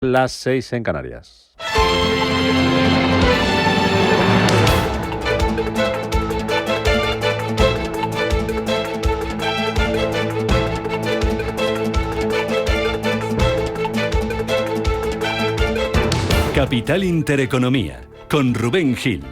Las 6 en Canarias. Capital Intereconomía, con Rubén Gil.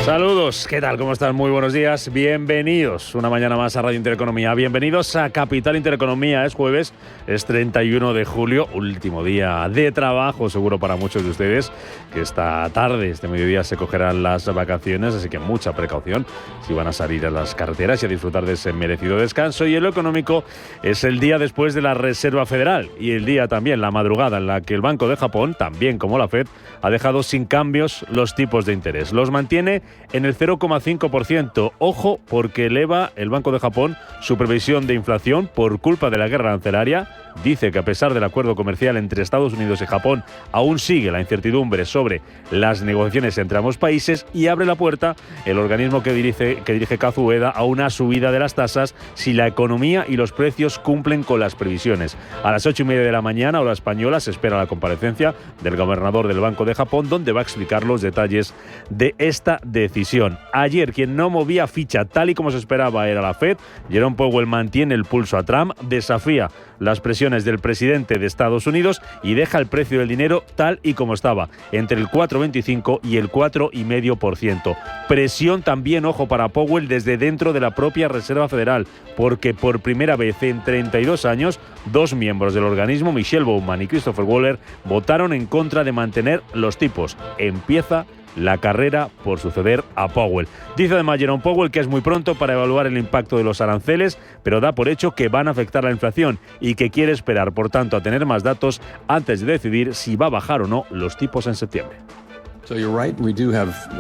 Saludos, ¿qué tal? ¿Cómo están? Muy buenos días, bienvenidos una mañana más a Radio Intereconomía, bienvenidos a Capital Intereconomía. Es jueves, es 31 de julio, último día de trabajo seguro para muchos de ustedes, que esta tarde, este mediodía se cogerán las vacaciones, así que mucha precaución si van a salir a las carreteras y a disfrutar de ese merecido descanso. Y en lo económico es el día después de la Reserva Federal y el día también, la madrugada en la que el Banco de Japón, también como la FED, ha dejado sin cambios los tipos de interés. Los mantiene en el 0,5%. Ojo, porque eleva el Banco de Japón su previsión de inflación por culpa de la guerra arancelaria. Dice que a pesar del acuerdo comercial entre Estados Unidos y Japón, aún sigue la incertidumbre sobre las negociaciones entre ambos países y abre la puerta el organismo que dirige Kazuo Ueda a una subida de las tasas si la economía y los precios cumplen con las previsiones. A las 8:30 de la mañana, hora española, se espera la comparecencia del gobernador del Banco de Japón, donde va a explicar los detalles de esta decisión. Ayer, quien no movía ficha tal y como se esperaba era la FED. Jerome Powell mantiene el pulso a Trump, desafía las presiones del presidente de Estados Unidos y deja el precio del dinero tal y como estaba, entre el 4,25 y el 4,5%. Presión también, ojo, para Powell desde dentro de la propia Reserva Federal, porque por primera vez en 32 años, dos miembros del organismo, Michelle Bowman y Christopher Waller, votaron en contra de mantener los tipos. Empieza la carrera por suceder a Powell. Dice además Jerome Powell que es muy pronto para evaluar el impacto de los aranceles, pero da por hecho que van a afectar la inflación y que quiere esperar, por tanto, a tener más datos antes de decidir si va a bajar o no los tipos en septiembre.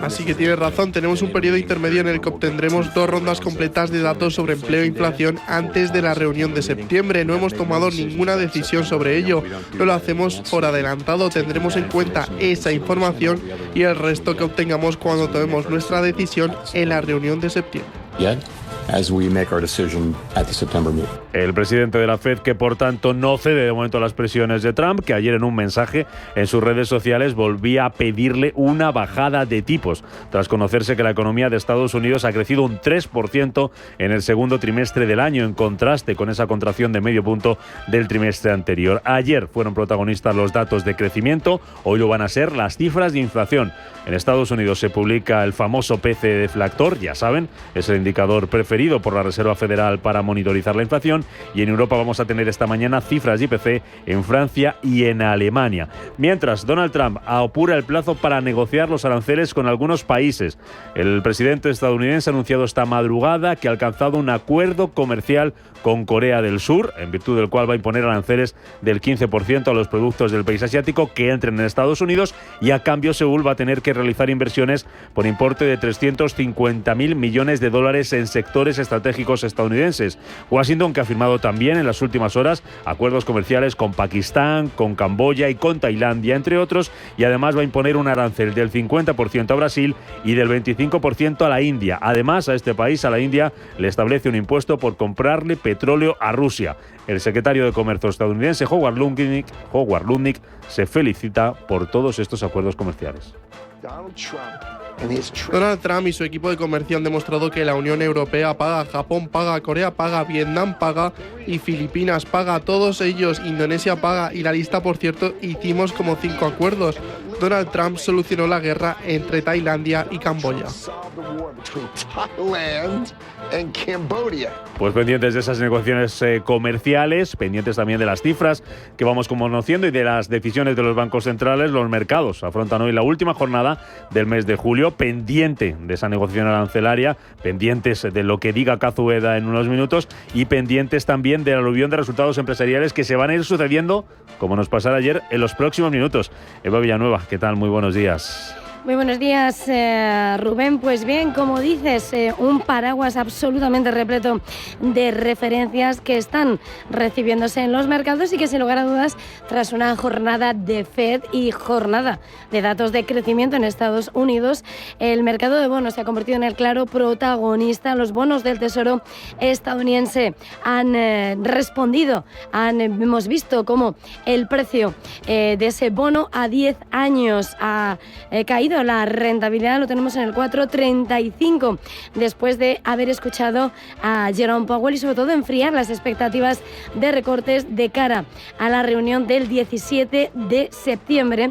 Así que tienes razón, tenemos un periodo intermedio en el que obtendremos 2 rondas completas de datos sobre empleo e inflación antes de la reunión de septiembre. No hemos tomado ninguna decisión sobre ello, no lo hacemos por adelantado, tendremos en cuenta esa información y el resto que obtengamos cuando tomemos nuestra decisión en la reunión de septiembre. El presidente de la FED, que por tanto no cede de momento a las presiones de Trump, que ayer en un mensaje en sus redes sociales volvía a pedirle una bajada de tipos, tras conocerse que la economía de Estados Unidos ha crecido un 3% en el segundo trimestre del año, en contraste con esa contracción de medio punto del trimestre anterior. Ayer fueron protagonistas los datos de crecimiento, hoy lo van a ser las cifras de inflación. En Estados Unidos se publica el famoso PCE deflactor, ya saben, es el indicador preferido por la Reserva Federal para monitorizar la inflación, y en Europa vamos a tener esta mañana cifras de IPC en Francia y en Alemania. Mientras, Donald Trump apura el plazo para negociar los aranceles con algunos países. El presidente estadounidense ha anunciado esta madrugada que ha alcanzado un acuerdo comercial con Corea del Sur, en virtud del cual va a imponer aranceles del 15% a los productos del país asiático que entren en Estados Unidos, y a cambio Seúl va a tener que realizar inversiones por importe de $350.000 millones en sectores estratégicos estadounidenses. Washington, que ha firmado también en las últimas horas acuerdos comerciales con Pakistán, con Camboya y con Tailandia, entre otros, y además va a imponer un arancel del 50% a Brasil y del 25% a la India. Además, a este país, a la India, le establece un impuesto por comprarle petróleo a Rusia. El secretario de Comercio estadounidense, Howard Lutnick, se felicita por todos estos acuerdos comerciales. Donald Trump y su equipo de comercio han demostrado que la Unión Europea paga, Japón paga, Corea paga, Vietnam paga y Filipinas paga. Todos ellos, Indonesia paga, y la lista, por cierto, hicimos como 5 acuerdos. Donald Trump solucionó la guerra entre Tailandia y Camboya. Pues pendientes de esas negociaciones comerciales, pendientes también de las cifras que vamos conociendo y de las decisiones de los bancos centrales. Los mercados afrontan hoy la última jornada del mes de julio, pendiente de esa negociación arancelaria, pendientes de lo que diga Kazuo Ueda en unos minutos y pendientes también del aluvión de resultados empresariales que se van a ir sucediendo, como nos pasara ayer, en los próximos minutos. Eva Villanueva, ¿qué tal? Muy buenos días. Muy buenos días, Rubén. Pues bien, como dices, un paraguas absolutamente repleto de referencias que están recibiéndose en los mercados y que, sin lugar a dudas, tras una jornada de Fed y jornada de datos de crecimiento en Estados Unidos, el mercado de bonos se ha convertido en el claro protagonista. Los bonos del Tesoro estadounidense han respondido. Hemos visto cómo el precio de ese bono a 10 años ha caído. La rentabilidad lo tenemos en el 4,35 después de haber escuchado a Jerome Powell y sobre todo enfriar las expectativas de recortes de cara a la reunión del 17 de septiembre.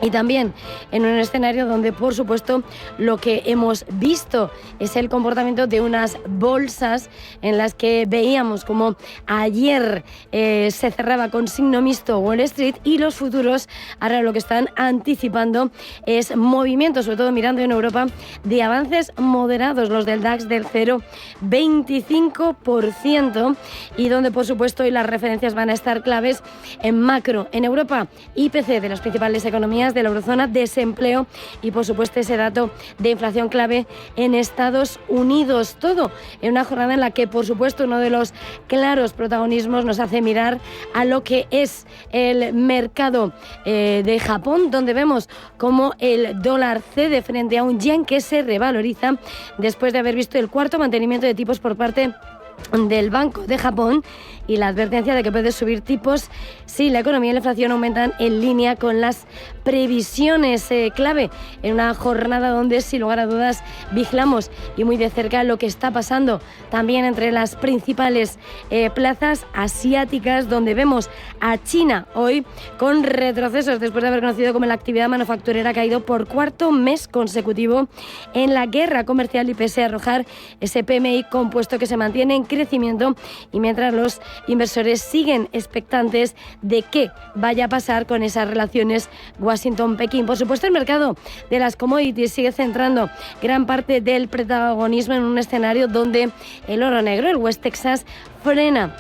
Y también en un escenario donde, por supuesto, lo que hemos visto es el comportamiento de unas bolsas en las que veíamos como ayer se cerraba con signo mixto Wall Street, y los futuros ahora lo que están anticipando es movimientos, sobre todo mirando en Europa, de avances moderados, los del DAX del 0,25%, y donde, por supuesto, hoy las referencias van a estar claves en macro. En Europa, IPC de las principales economías de la eurozona, desempleo y, por supuesto, ese dato de inflación clave en Estados Unidos. Todo en una jornada en la que, por supuesto, uno de los claros protagonismos nos hace mirar a lo que es el mercado de Japón, donde vemos cómo el dólar cede frente a un yen que se revaloriza después de haber visto el cuarto mantenimiento de tipos por parte del Banco de Japón y la advertencia de que puede subir tipos si la economía y la inflación aumentan en línea con las previsiones. Clave en una jornada donde, sin lugar a dudas, vigilamos y muy de cerca lo que está pasando también entre las principales plazas asiáticas, donde vemos a China hoy con retrocesos después de haber conocido cómo la actividad manufacturera ha caído por cuarto mes consecutivo en la guerra comercial, y pese a arrojar ese PMI compuesto que se mantiene en crecimiento, y mientras los inversores siguen expectantes de qué vaya a pasar con esas relaciones Washington-Pekín. Por supuesto, el mercado de las commodities sigue centrando gran parte del protagonismo en un escenario donde el oro negro, el West Texas, frena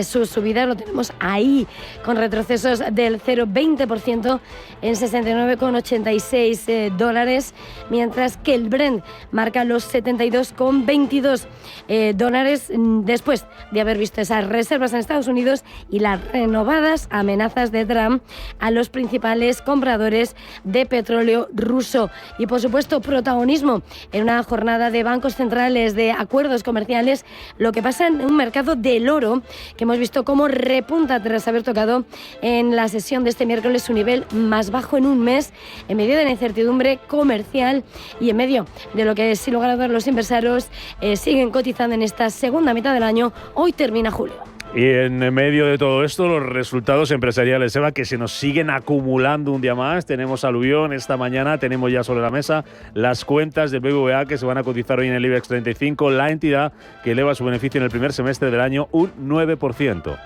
su subida. Lo tenemos ahí con retrocesos del 0,20% en $69,86, mientras que el Brent marca los $72,22 después de haber visto esas reservas en Estados Unidos y las renovadas amenazas de Trump a los principales compradores de petróleo ruso. Y, por supuesto, protagonismo en una jornada de bancos centrales, de acuerdos comerciales, lo que pasa en un mercado del oro que hemos visto cómo repunta tras haber tocado en la sesión de este miércoles su nivel más bajo en un mes, en medio de la incertidumbre comercial y en medio de lo que, sin lugar a dudas, los inversores siguen cotizando en esta segunda mitad del año. Hoy termina julio. Y en medio de todo esto, los resultados empresariales, Eva, que se nos siguen acumulando un día más. Tenemos aluvión esta mañana, tenemos ya sobre la mesa las cuentas del BBVA que se van a cotizar hoy en el IBEX 35, la entidad que eleva su beneficio en el primer semestre del año un 9%.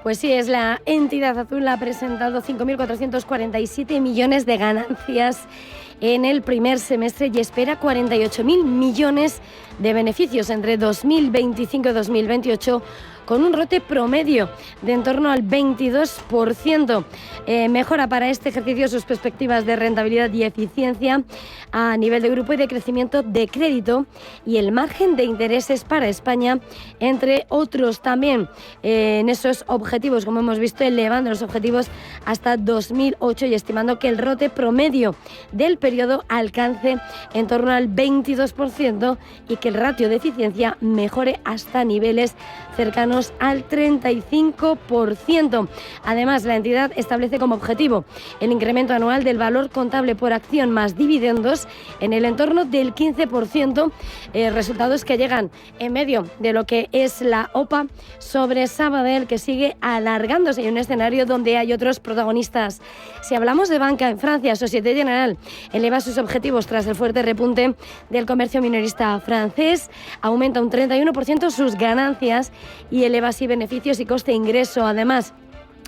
Pues sí, es la entidad azul, ha presentado 5.447 millones de ganancias en el primer semestre y espera 48.000 millones de beneficios entre 2025 y 2028, con un ROTE promedio de en torno al 22%. Mejora para este ejercicio sus perspectivas de rentabilidad y eficiencia a nivel de grupo y de crecimiento de crédito, y el margen de intereses para España, entre otros. También en esos objetivos, como hemos visto, elevando los objetivos hasta 2008 y estimando que el ROTE promedio del periodo alcance en torno al 22% y que el ratio de eficiencia mejore hasta niveles cercanos al 35%. Además, la entidad establece como objetivo el incremento anual del valor contable por acción más dividendos en el entorno del 15%, resultados que llegan en medio de lo que es la OPA sobre Sabadell, que sigue alargándose, y un escenario donde hay otros protagonistas. Si hablamos de banca, en Francia, Société Générale eleva sus objetivos tras el fuerte repunte del comercio minorista francés, aumenta un 31% sus ganancias y eleva así beneficios y coste-ingreso. Además,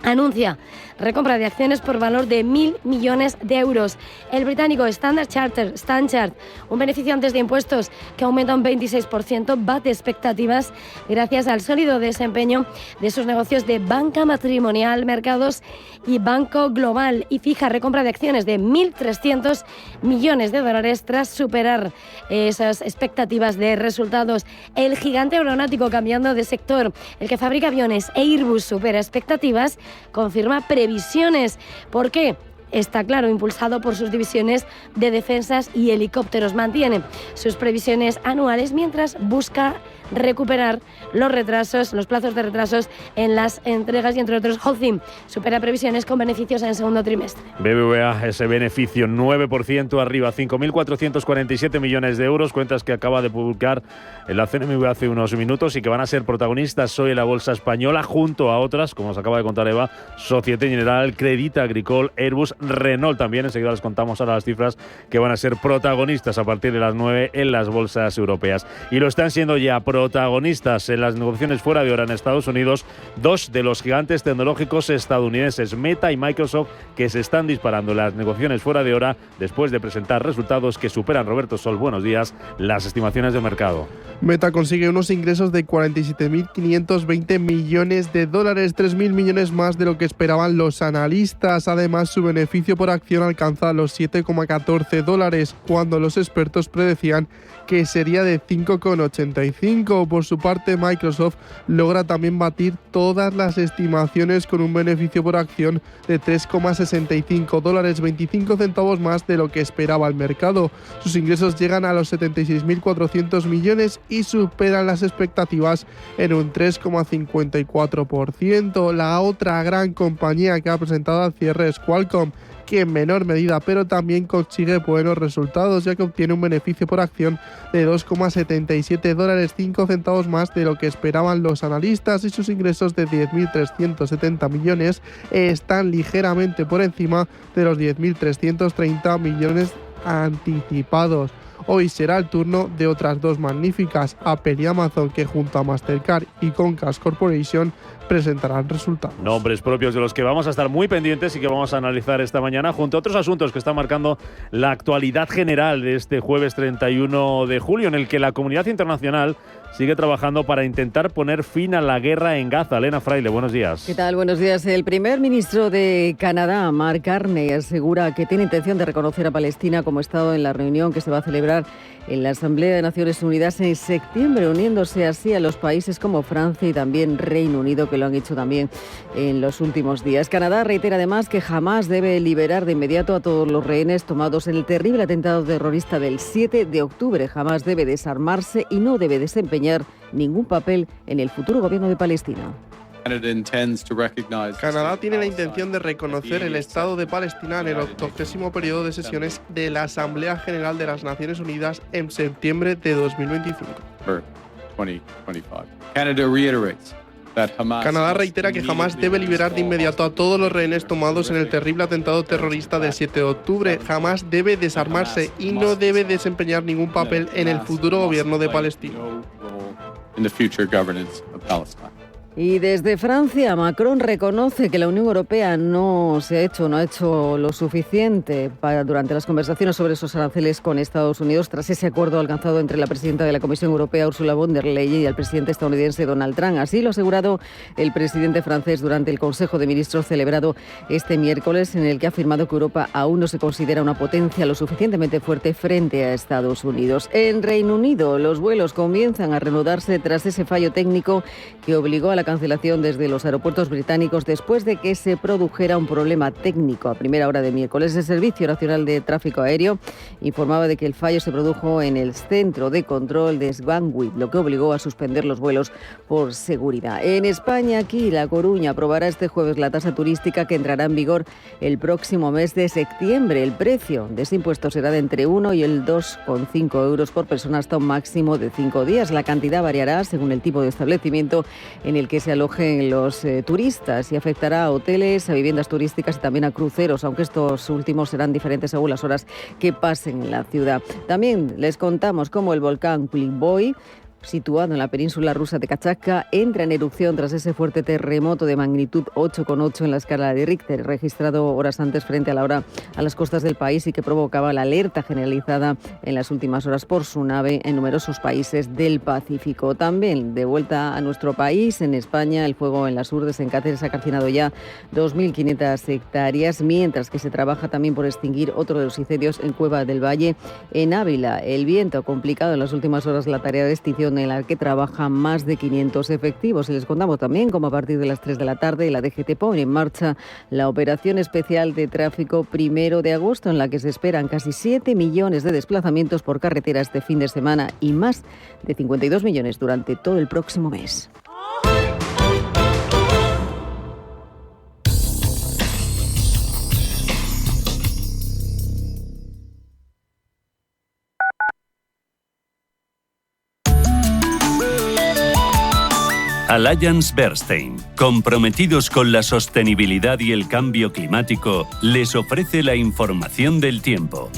anuncia recompra de acciones por valor de 1.000 millones de euros. El británico Standard Chartered, un beneficio antes de impuestos que aumenta un 26%, bate expectativas gracias al sólido desempeño de sus negocios de banca matrimonial, mercados y Banco Global, y fija recompra de acciones de 1.300 millones de dólares tras superar esas expectativas de resultados. El gigante aeronáutico, cambiando de sector, el que fabrica aviones, Airbus, supera expectativas, confirma previsiones. ¿Por qué? Está claro, impulsado por sus divisiones de defensas y helicópteros. Mantiene sus previsiones anuales mientras busca recuperar los plazos de retrasos en las entregas y, entre otros, Holcim supera previsiones con beneficios en segundo trimestre. BBVA, ese beneficio 9% arriba, 5.447 millones de euros, cuentas que acaba de publicar la CNMV hace unos minutos y que van a ser protagonistas hoy en la bolsa española junto a otras, como nos acaba de contar Eva, Société Generale, Crédit Agricole, Airbus, Renault también. Enseguida les contamos ahora las cifras que van a ser protagonistas a partir de las 9 en las bolsas europeas. Y lo están siendo ya protagonistas en las negociaciones fuera de hora en Estados Unidos dos de los gigantes tecnológicos estadounidenses, Meta y Microsoft, que se están disparando en las negociaciones fuera de hora después de presentar resultados que superan, Roberto Sol, buenos días, las estimaciones de mercado. Meta consigue unos ingresos de 47.520 millones de dólares, 3.000 millones más de lo que esperaban los analistas. Además, su beneficio por acción alcanza los $7,14, cuando los expertos predecían que sería de 5,85. Por su parte, Microsoft logra también batir todas las estimaciones con un beneficio por acción de $3,65, 25 centavos más de lo que esperaba el mercado. Sus ingresos llegan a los 76.400 millones y superan las expectativas en un 3,54%. La otra gran compañía que ha presentado al cierre es Qualcomm, que en menor medida, pero también consigue buenos resultados, ya que obtiene un beneficio por acción de $2,77, 5 centavos más de lo que esperaban los analistas, y sus ingresos de 10.370 millones están ligeramente por encima de los 10.330 millones anticipados. Hoy será el turno de otras dos magníficas, Apple y Amazon, que junto a Mastercard y Comcast Corporation presentarán resultados. Nombres propios de los que vamos a estar muy pendientes y que vamos a analizar esta mañana, junto a otros asuntos que están marcando la actualidad general de este jueves 31 de julio, en el que la comunidad internacional sigue trabajando para intentar poner fin a la guerra en Gaza. Elena Fraile, buenos días. ¿Qué tal? Buenos días. El primer ministro de Canadá, Mark Carney, asegura que tiene intención de reconocer a Palestina como Estado en la reunión que se va a celebrar en la Asamblea de Naciones Unidas en septiembre, uniéndose así a los países como Francia y también Reino Unido, que lo han hecho también en los últimos días. Canadá reitera además que Hamás debe liberar de inmediato a todos los rehenes tomados en el terrible atentado terrorista del 7 de octubre. Hamás debe desarmarse y no debe desempeñar ningún papel en el futuro gobierno de Palestina. Canadá tiene la intención de reconocer el Estado de Palestina en el 80º periodo de sesiones de la Asamblea General de las Naciones Unidas en septiembre de 2025. Canadá reitera que Hamás debe liberar de inmediato a todos los rehenes tomados en el terrible atentado terrorista del 7 de octubre. Hamás debe desarmarse y no debe desempeñar ningún papel en el futuro gobierno de Palestina. Y desde Francia, Macron reconoce que la Unión Europea no ha hecho lo suficiente durante las conversaciones sobre esos aranceles con Estados Unidos, tras ese acuerdo alcanzado entre la presidenta de la Comisión Europea, Ursula von der Leyen, y el presidente estadounidense, Donald Trump. Así lo ha asegurado el presidente francés durante el Consejo de Ministros celebrado este miércoles, en el que ha afirmado que Europa aún no se considera una potencia lo suficientemente fuerte frente a Estados Unidos. En Reino Unido, los vuelos comienzan a reanudarse tras ese fallo técnico que obligó a la cancelación desde los aeropuertos británicos después de que se produjera un problema técnico a primera hora de miércoles. El Servicio Nacional de Tráfico Aéreo informaba de que el fallo se produjo en el centro de control de Swanwick, lo que obligó a suspender los vuelos por seguridad. En España, aquí, La Coruña aprobará este jueves la tasa turística que entrará en vigor el próximo mes de septiembre. El precio de ese impuesto será de entre 1 y el 2,5 euros por persona hasta un máximo de 5 días. La cantidad variará según el tipo de establecimiento en el que se alojen los turistas y afectará a hoteles, a viviendas turísticas y también a cruceros, aunque estos últimos serán diferentes según las horas que pasen en la ciudad. También les contamos cómo el volcán Quilboy situado en la península rusa de Kamchatka, entra en erupción tras ese fuerte terremoto de magnitud 8,8 en la escala de Richter, registrado horas antes frente a la hora a las costas del país y que provocaba la alerta generalizada en las últimas horas por tsunami en numerosos países del Pacífico. También de vuelta a nuestro país, en España, el fuego en las Urdes, en Cáceres, ha calcinado ya 2.500 hectáreas, mientras que se trabaja también por extinguir otro de los incendios en Cueva del Valle, en Ávila. El viento ha complicado en las últimas horas la tarea de extinción en la que trabajan más de 500 efectivos. Y les contamos también cómo a partir de las 3 de la tarde la DGT pone en marcha la operación especial de tráfico 1 de agosto, en la que se esperan casi 7 millones de desplazamientos por carretera este fin de semana y más de 52 millones durante todo el próximo mes. Allianz Bernstein, comprometidos con la sostenibilidad y el cambio climático, les ofrece la información del tiempo.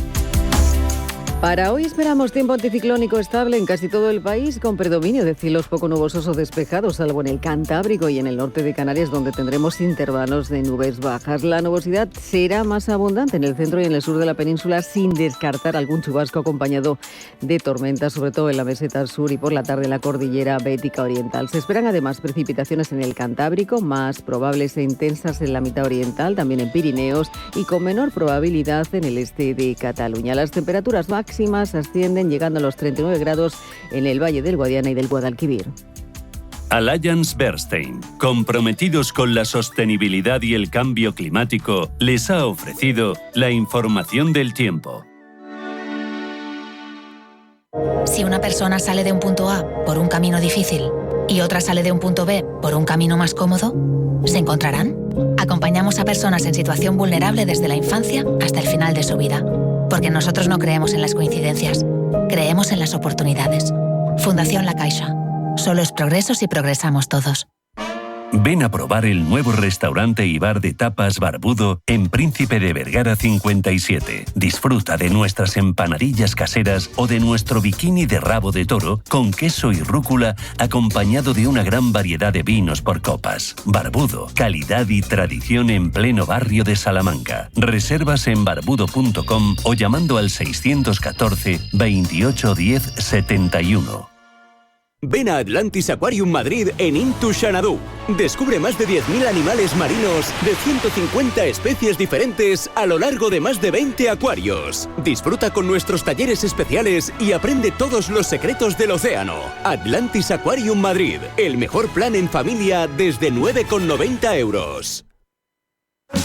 Para hoy esperamos tiempo anticiclónico estable en casi todo el país, con predominio de cielos poco nubosos o despejados, salvo en el Cantábrico y en el norte de Canarias, donde tendremos intervalos de nubes bajas. La nubosidad será más abundante en el centro y en el sur de la península, sin descartar algún chubasco acompañado de tormentas, sobre todo en la meseta sur y por la tarde en la cordillera bética oriental. Se esperan además precipitaciones en el Cantábrico, más probables e intensas en la mitad oriental, también en Pirineos, y con menor probabilidad en el este de Cataluña. Las temperaturas máximas ascienden llegando a los 39 grados en el Valle del Guadiana y del Guadalquivir. Allianz Bernstein, comprometidos con la sostenibilidad y el cambio climático, les ha ofrecido la información del tiempo. Si una persona sale de un punto A por un camino difícil y otra sale de un punto B por un camino más cómodo, ¿se encontrarán? Acompañamos a personas en situación vulnerable desde la infancia hasta el final de su vida. Porque nosotros no creemos en las coincidencias, creemos en las oportunidades. Fundación La Caixa. Solo es progreso si progresamos todos. Ven a probar el nuevo restaurante y bar de tapas Barbudo en Príncipe de Vergara 57. Disfruta de nuestras empanadillas caseras o de nuestro bikini de rabo de toro con queso y rúcula, acompañado de una gran variedad de vinos por copas. Barbudo, calidad y tradición en pleno barrio de Salamanca. Reservas en barbudo.com o llamando al 614 28 10 71. Ven a Atlantis Aquarium Madrid en Into Xanadu. Descubre más de 10.000 animales marinos de 150 especies diferentes a lo largo de más de 20 acuarios. Disfruta con nuestros talleres especiales y aprende todos los secretos del océano. Atlantis Aquarium Madrid, el mejor plan en familia desde 9,90 €.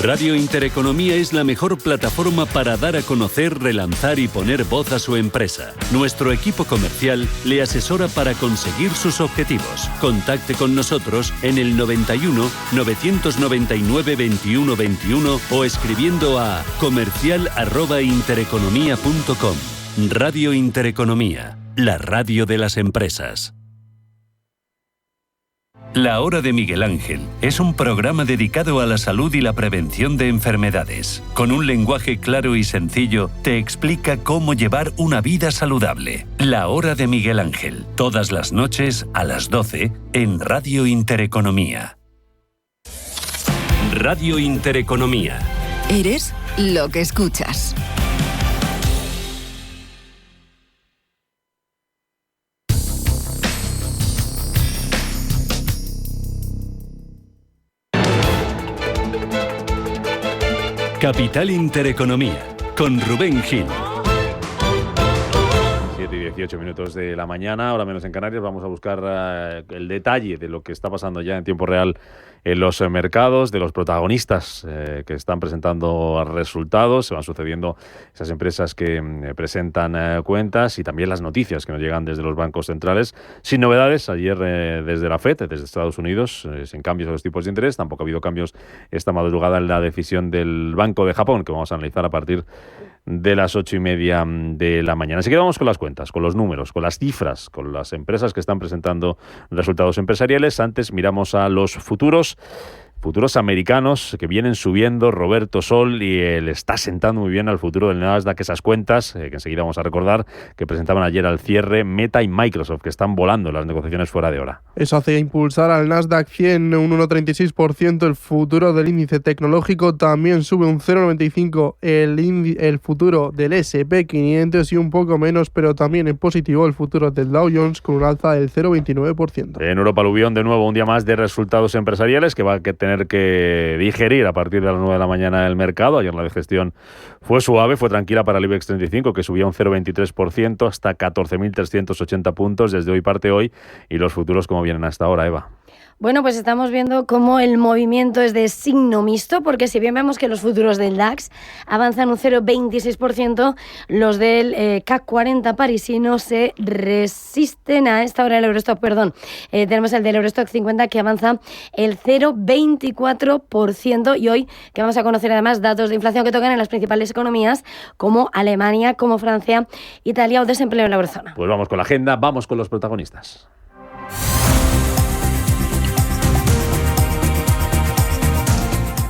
Radio Intereconomía es la mejor plataforma para dar a conocer, relanzar y poner voz a su empresa. Nuestro equipo comercial le asesora para conseguir sus objetivos. Contacte con nosotros en el 91 999 21 21 o escribiendo a comercial@intereconomia.com. Radio Intereconomía, la radio de las empresas. La Hora de Miguel Ángel es un programa dedicado a la salud y la prevención de enfermedades. Con un lenguaje claro y sencillo, te explica cómo llevar una vida saludable. La Hora de Miguel Ángel, todas las noches a las 12 en Radio Intereconomía. Radio Intereconomía. Eres lo que escuchas. Capital Intereconomía, con Rubén Gil. 7 y 18 minutos de la mañana, ahora menos en Canarias. Vamos a buscar el detalle de lo que está pasando ya en tiempo real en los mercados, de los protagonistas que están presentando resultados. Se van sucediendo esas empresas que presentan cuentas y también las noticias que nos llegan desde los bancos centrales. Sin novedades, ayer desde la FED, desde Estados Unidos, sin cambios a los tipos de interés. Tampoco ha habido cambios esta madrugada en la decisión del Banco de Japón, que vamos a analizar a partir de las 8:30 de la mañana. Así que vamos con las cuentas, con los números, con las cifras, con las empresas que están presentando resultados empresariales. Antes miramos a los futuros. futuros americanos que vienen subiendo, Roberto Sol, y le está sentando muy bien al futuro del Nasdaq esas cuentas, que enseguida vamos a recordar, que presentaban ayer al cierre Meta y Microsoft, que están volando en las negociaciones fuera de hora. Eso hace impulsar al Nasdaq 100 un 1,36%, el futuro del índice tecnológico también sube un 0,95%, el futuro del S&P 500 y un poco menos, pero también en positivo el futuro del Dow Jones con un alza del 0,29%. En Europa, aluvión de nuevo, un día más de resultados empresariales que va a tener que digerir a partir de las 9 de la mañana el mercado. Ayer la digestión fue suave, fue tranquila para el IBEX 35, que subía un 0,23% hasta 14.380 puntos. Desde hoy parte hoy. Y los futuros, ¿cómo vienen hasta ahora, Eva? Bueno, pues estamos viendo cómo el movimiento es de signo mixto, porque si bien vemos que los futuros del DAX avanzan un 0,26%, los del CAC 40 parisino se resisten a esta hora del Eurostock, tenemos el del Eurostock 50 que avanza el 0,24%, y hoy que vamos a conocer además datos de inflación que tocan en las principales economías como Alemania, como Francia, Italia o desempleo en la eurozona. Pues vamos con la agenda, vamos con los protagonistas.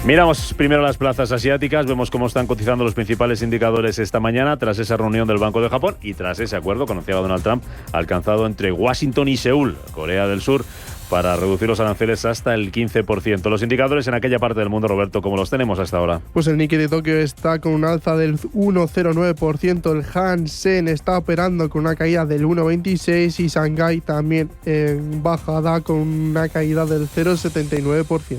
Miramos primero las plazas asiáticas, vemos cómo están cotizando los principales indicadores esta mañana tras esa reunión del Banco de Japón y tras ese acuerdo que anunciaba Donald Trump alcanzado entre Washington y Seúl, Corea del Sur, para reducir los aranceles hasta el 15%. Los indicadores en aquella parte del mundo, Roberto, ¿cómo los tenemos hasta ahora? Pues el Nikkei de Tokio está con un alza del 1,09%, el Hansen está operando con una caída del 1,26% y Shanghái también en bajada con una caída del 0,79%.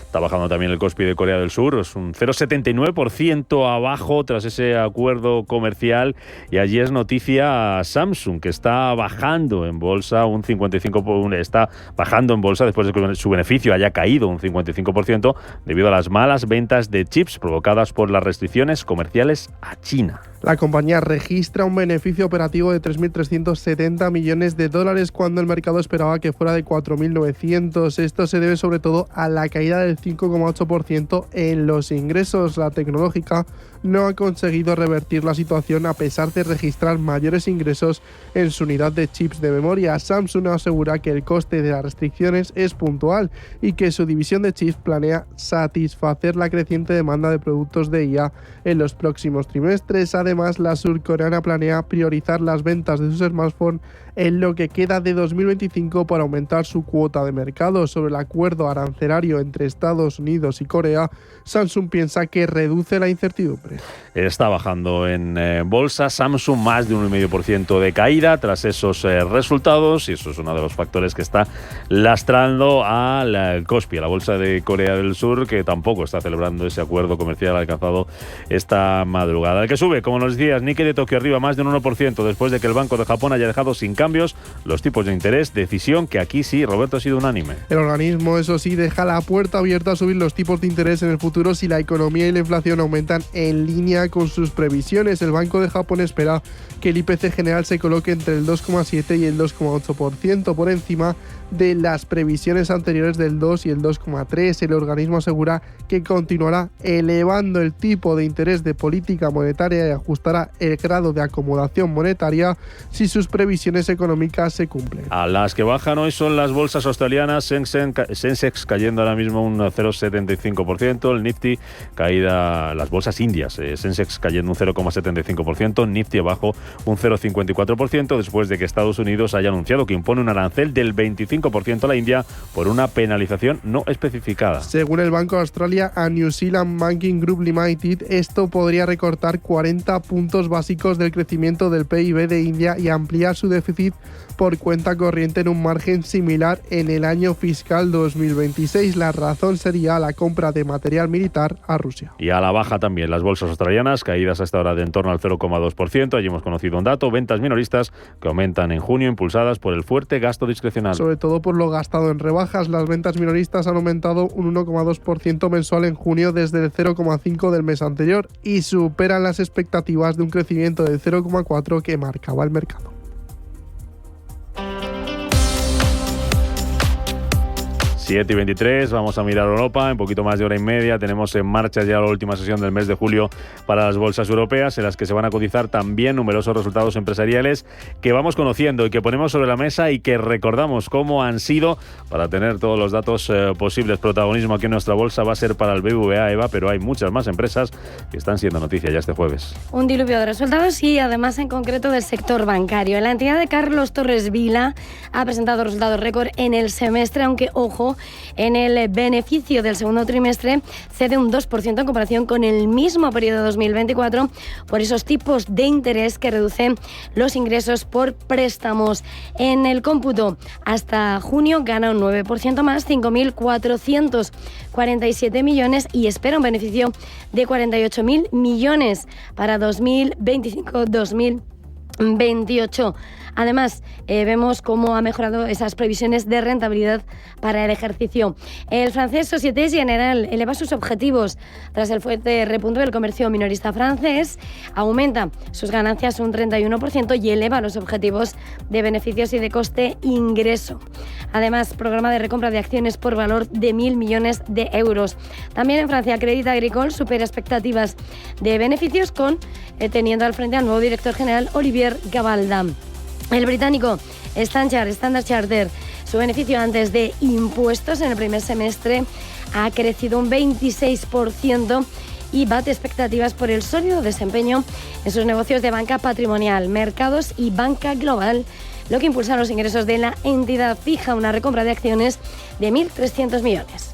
Está bajando también el Kospi de Corea del Sur, es un 0,79% abajo tras ese acuerdo comercial, y allí es noticia Samsung, que está bajando en bolsa un 55%, está bajando en bolsa después de que su beneficio haya caído un 55% debido a las malas ventas de chips provocadas por las restricciones comerciales a China. La compañía registra un beneficio operativo de 3.370 millones de dólares cuando el mercado esperaba que fuera de 4.900. Esto se debe sobre todo a la caída del 5,8% en los ingresos. La tecnológica no ha conseguido revertir la situación a pesar de registrar mayores ingresos en su unidad de chips de memoria. Samsung asegura que el coste de las restricciones es puntual y que su división de chips planea satisfacer la creciente demanda de productos de IA en los próximos trimestres. Además, la surcoreana planea priorizar las ventas de sus smartphones en lo que queda de 2025 para aumentar su cuota de mercado. Sobre el acuerdo arancelario entre Estados Unidos y Corea, Samsung piensa que reduce la incertidumbre. Está bajando en bolsa Samsung, más de un 1,5% de caída tras esos resultados, y eso es uno de los factores que está lastrando a la Kospi, a la bolsa de Corea del Sur, que tampoco está celebrando ese acuerdo comercial alcanzado esta madrugada. El que sube, como nos decías, Nikkei de Tokio arriba más de un 1% después de que el Banco de Japón haya dejado sin cambios los tipos de interés, decisión que aquí sí, Roberto, ha sido unánime. El organismo, eso sí, deja la puerta abierta a subir los tipos de interés en el futuro si la economía y la inflación aumentan en línea con sus previsiones. El Banco de Japón espera que el IPC general se coloque entre el 2,7 y el 2,8%, por encima de las previsiones anteriores del 2 y el 2,3. El organismo asegura que continuará elevando el tipo de interés de política monetaria y ajustará el grado de acomodación monetaria si sus previsiones económicas se cumplen. A las que bajan hoy son las bolsas australianas, Sensex cayendo ahora mismo un 0,75%, el Nifty caída, las bolsas indias, Sensex cayendo un 0,75%, Nifty abajo un 0,54% después de que Estados Unidos haya anunciado que impone un arancel del 25% a la India por una penalización no especificada. Según el Banco de Australia, a New Zealand Banking Group Limited, esto podría recortar 40 puntos básicos del crecimiento del PIB de India y ampliar su déficit por cuenta corriente en un margen similar en el año fiscal 2026. La razón sería la compra de material militar a Rusia. Y a la baja también las bolsas australianas, caídas hasta ahora de en torno al 0,2%. Allí hemos conocido un dato, ventas minoristas que aumentan en junio impulsadas por el fuerte gasto discrecional. Sobre todo por lo gastado en rebajas, las ventas minoristas han aumentado un 1,2% mensual en junio desde el 0,5% del mes anterior y superan las expectativas de un crecimiento del 0,4% que marcaba el mercado. 7:23, vamos a mirar Europa, en poquito más de hora y media. Tenemos en marcha ya la última sesión del mes de julio para las bolsas europeas, en las que se van a cotizar también numerosos resultados empresariales que vamos conociendo y que ponemos sobre la mesa y que recordamos cómo han sido para tener todos los datos posibles. Protagonismo aquí en nuestra bolsa va a ser para el BBVA, Eva, pero hay muchas más empresas que están siendo noticia ya este jueves. Un diluvio de resultados y además en concreto del sector bancario. La entidad de Carlos Torres Vila ha presentado resultados récord en el semestre, aunque, ojo, en el beneficio del segundo trimestre cede un 2% en comparación con el mismo periodo de 2024 por esos tipos de interés que reducen los ingresos por préstamos. En el cómputo hasta junio gana un 9% más, 5.447 millones, y espera un beneficio de 48.000 millones para 2025-2028. Además, vemos cómo ha mejorado esas previsiones de rentabilidad para el ejercicio. El francés Société Générale eleva sus objetivos tras el fuerte repunte del comercio minorista francés, aumenta sus ganancias un 31% y eleva los objetivos de beneficios y de coste-ingreso. Además, programa de recompra de acciones por valor de 1.000 millones de euros. También en Francia, Crédit Agricole supera expectativas de beneficios teniendo al frente al nuevo director general Olivier Gavalda. El británico Standard Chartered, su beneficio antes de impuestos en el primer semestre ha crecido un 26% y bate expectativas por el sólido desempeño en sus negocios de banca patrimonial, mercados y banca global, lo que impulsa los ingresos de la entidad. Fija una recompra de acciones de 1.300 millones.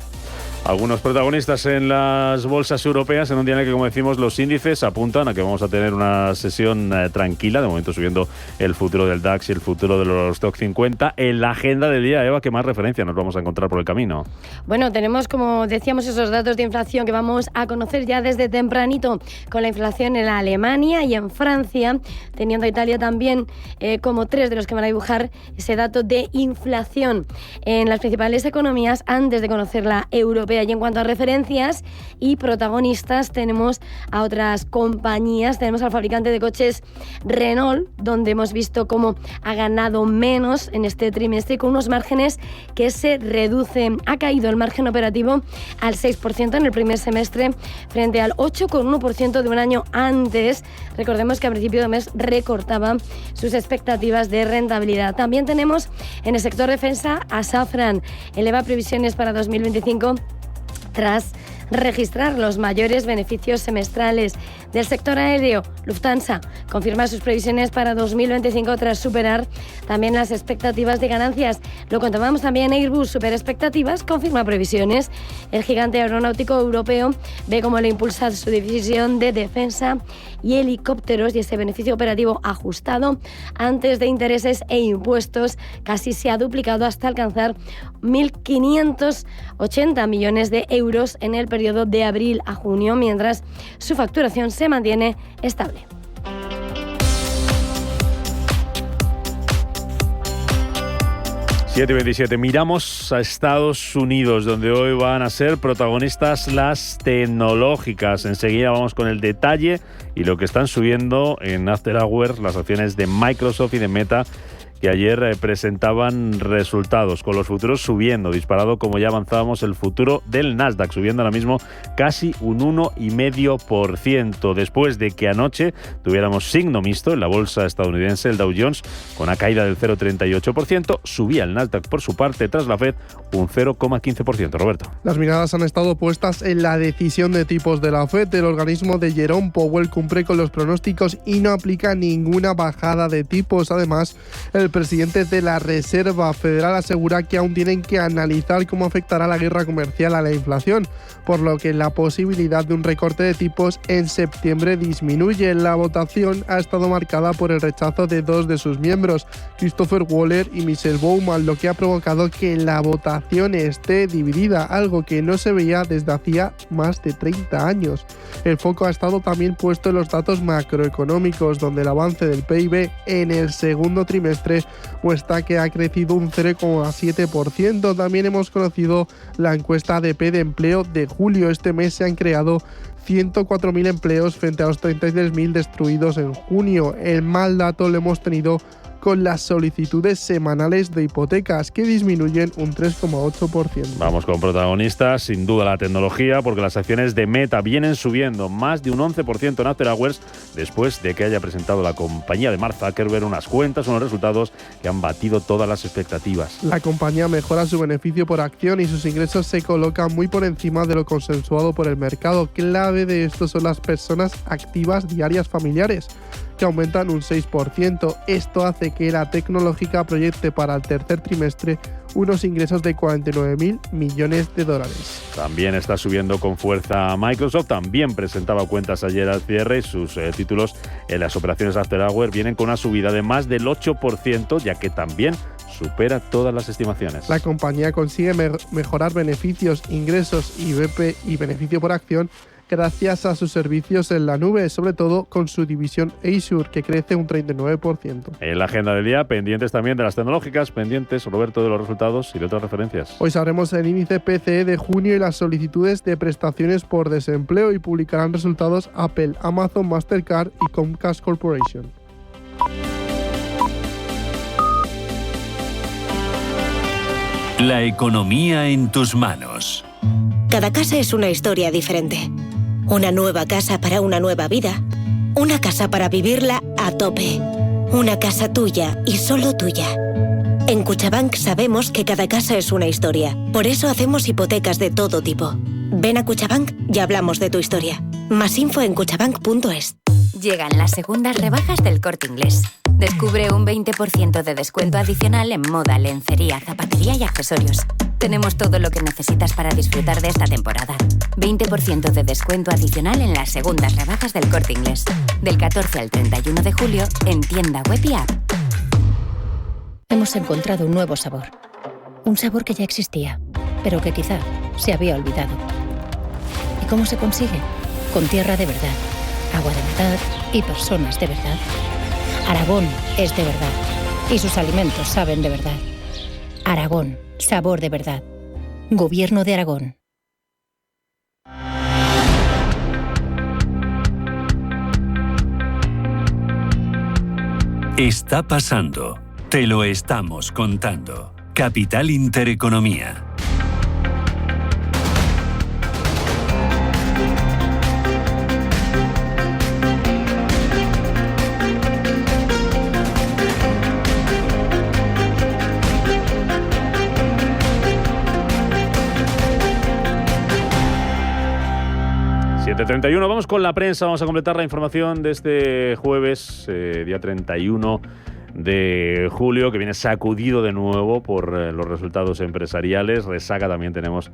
Algunos protagonistas en las bolsas europeas en un día en el que, como decimos, los índices apuntan a que vamos a tener una sesión tranquila, de momento subiendo el futuro del DAX y el futuro del Eurostock 50. En la agenda del día, Eva, ¿qué más referencia nos vamos a encontrar por el camino? Bueno, tenemos, como decíamos, esos datos de inflación que vamos a conocer ya desde tempranito, con la inflación en Alemania y en Francia, teniendo a Italia también como tres de los que van a dibujar ese dato de inflación en las principales economías antes de conocer la europea. Y en cuanto a referencias y protagonistas, tenemos a otras compañías. Tenemos al fabricante de coches Renault, donde hemos visto cómo ha ganado menos en este trimestre y con unos márgenes que se reducen. Ha caído el margen operativo al 6% en el primer semestre frente al 8,1% de un año antes. Recordemos que a principio de mes recortaba sus expectativas de rentabilidad. También tenemos en el sector defensa a Safran. Eleva previsiones para 2025 tras registrar los mayores beneficios semestrales. Del sector aéreo, Lufthansa confirma sus previsiones para 2025 tras superar también las expectativas de ganancias. Lo contábamos también, Airbus supera expectativas, confirma previsiones. El gigante aeronáutico europeo ve cómo le impulsa su división de defensa y helicópteros, y ese beneficio operativo ajustado antes de intereses e impuestos casi se ha duplicado hasta alcanzar 1.580 millones de euros en el periodo de abril a junio, mientras su facturación se mantiene estable. ...7:27, miramos a Estados Unidos, donde hoy van a ser protagonistas las tecnológicas. Enseguida vamos con el detalle y lo que están subiendo en After Hours las acciones de Microsoft y de Meta, que ayer presentaban resultados, con los futuros subiendo, disparado, como ya avanzábamos, el futuro del Nasdaq, subiendo ahora mismo casi un 1,5%, después de que anoche tuviéramos signo mixto en la bolsa estadounidense. El Dow Jones con una caída del 0,38%, subía el Nasdaq por su parte tras la Fed un 0,15%. Roberto. Las miradas han estado puestas en la decisión de tipos de la Fed. El organismo de Jerome Powell cumple con los pronósticos y no aplica ninguna bajada de tipos. Además, el presidente de la Reserva Federal asegura que aún tienen que analizar cómo afectará la guerra comercial a la inflación, por lo que la posibilidad de un recorte de tipos en septiembre disminuye. La votación ha estado marcada por el rechazo de dos de sus miembros, Christopher Waller y Michelle Bowman, lo que ha provocado que la votación esté dividida, algo que no se veía desde hacía más de 30 años. El foco ha estado también puesto en los datos macroeconómicos, donde el avance del PIB en el segundo trimestre muestra que ha crecido un 0,7%. También hemos conocido la encuesta ADP de empleo de julio. Este mes se han creado 104.000 empleos frente a los 33.000 destruidos en junio. El mal dato lo hemos tenido con las solicitudes semanales de hipotecas, que disminuyen un 3,8%. Vamos con protagonistas, sin duda la tecnología, porque las acciones de Meta vienen subiendo más de un 11% en After Hours después de que haya presentado la compañía de Mark Zuckerberg unas cuentas, unos resultados que han batido todas las expectativas. La compañía mejora su beneficio por acción y sus ingresos se colocan muy por encima de lo consensuado por el mercado. Clave de esto son las personas activas diarias familiares, que aumentan un 6%. Esto hace que la tecnológica proyecte para el tercer trimestre unos ingresos de 49.000 millones de dólares. También está subiendo con fuerza Microsoft, también presentaba cuentas ayer al cierre y sus títulos en las operaciones After Hours vienen con una subida de más del 8%, ya que también supera todas las estimaciones. La compañía consigue mejorar beneficios, ingresos y BP y beneficio por acción gracias a sus servicios en la nube, sobre todo con su división Azure, que crece un 39%. En la agenda del día, pendientes también de las tecnológicas, pendientes, Roberto, de los resultados y de otras referencias. Hoy sabremos el índice PCE de junio y las solicitudes de prestaciones por desempleo, y publicarán resultados Apple, Amazon, Mastercard y Comcast Corporation. La economía en tus manos. Cada casa es una historia diferente. Una nueva casa para una nueva vida. Una casa para vivirla a tope. Una casa tuya y solo tuya. En Cuchabank sabemos que cada casa es una historia. Por eso hacemos hipotecas de todo tipo. Ven a Cuchabank y hablamos de tu historia. Más info en cuchabank.es. Llegan las segundas rebajas del Corte Inglés. Descubre un 20% de descuento adicional en moda, lencería, zapatería y accesorios. Tenemos todo lo que necesitas para disfrutar de esta temporada. 20% de descuento adicional en las segundas rebajas del Corte Inglés. Del 14 al 31 de julio en tienda web y app. Hemos encontrado un nuevo sabor. Un sabor que ya existía, pero que quizá se había olvidado. ¿Y cómo se consigue? Con tierra de verdad, agua de verdad y personas de verdad. Aragón es de verdad y sus alimentos saben de verdad. Aragón, sabor de verdad. Gobierno de Aragón. Está pasando. Te lo estamos contando. Capital Intereconomía. .31, vamos con la prensa, vamos a completar la información de este jueves, día 31 de julio, que viene sacudido de nuevo por los resultados empresariales. Resaca también tenemos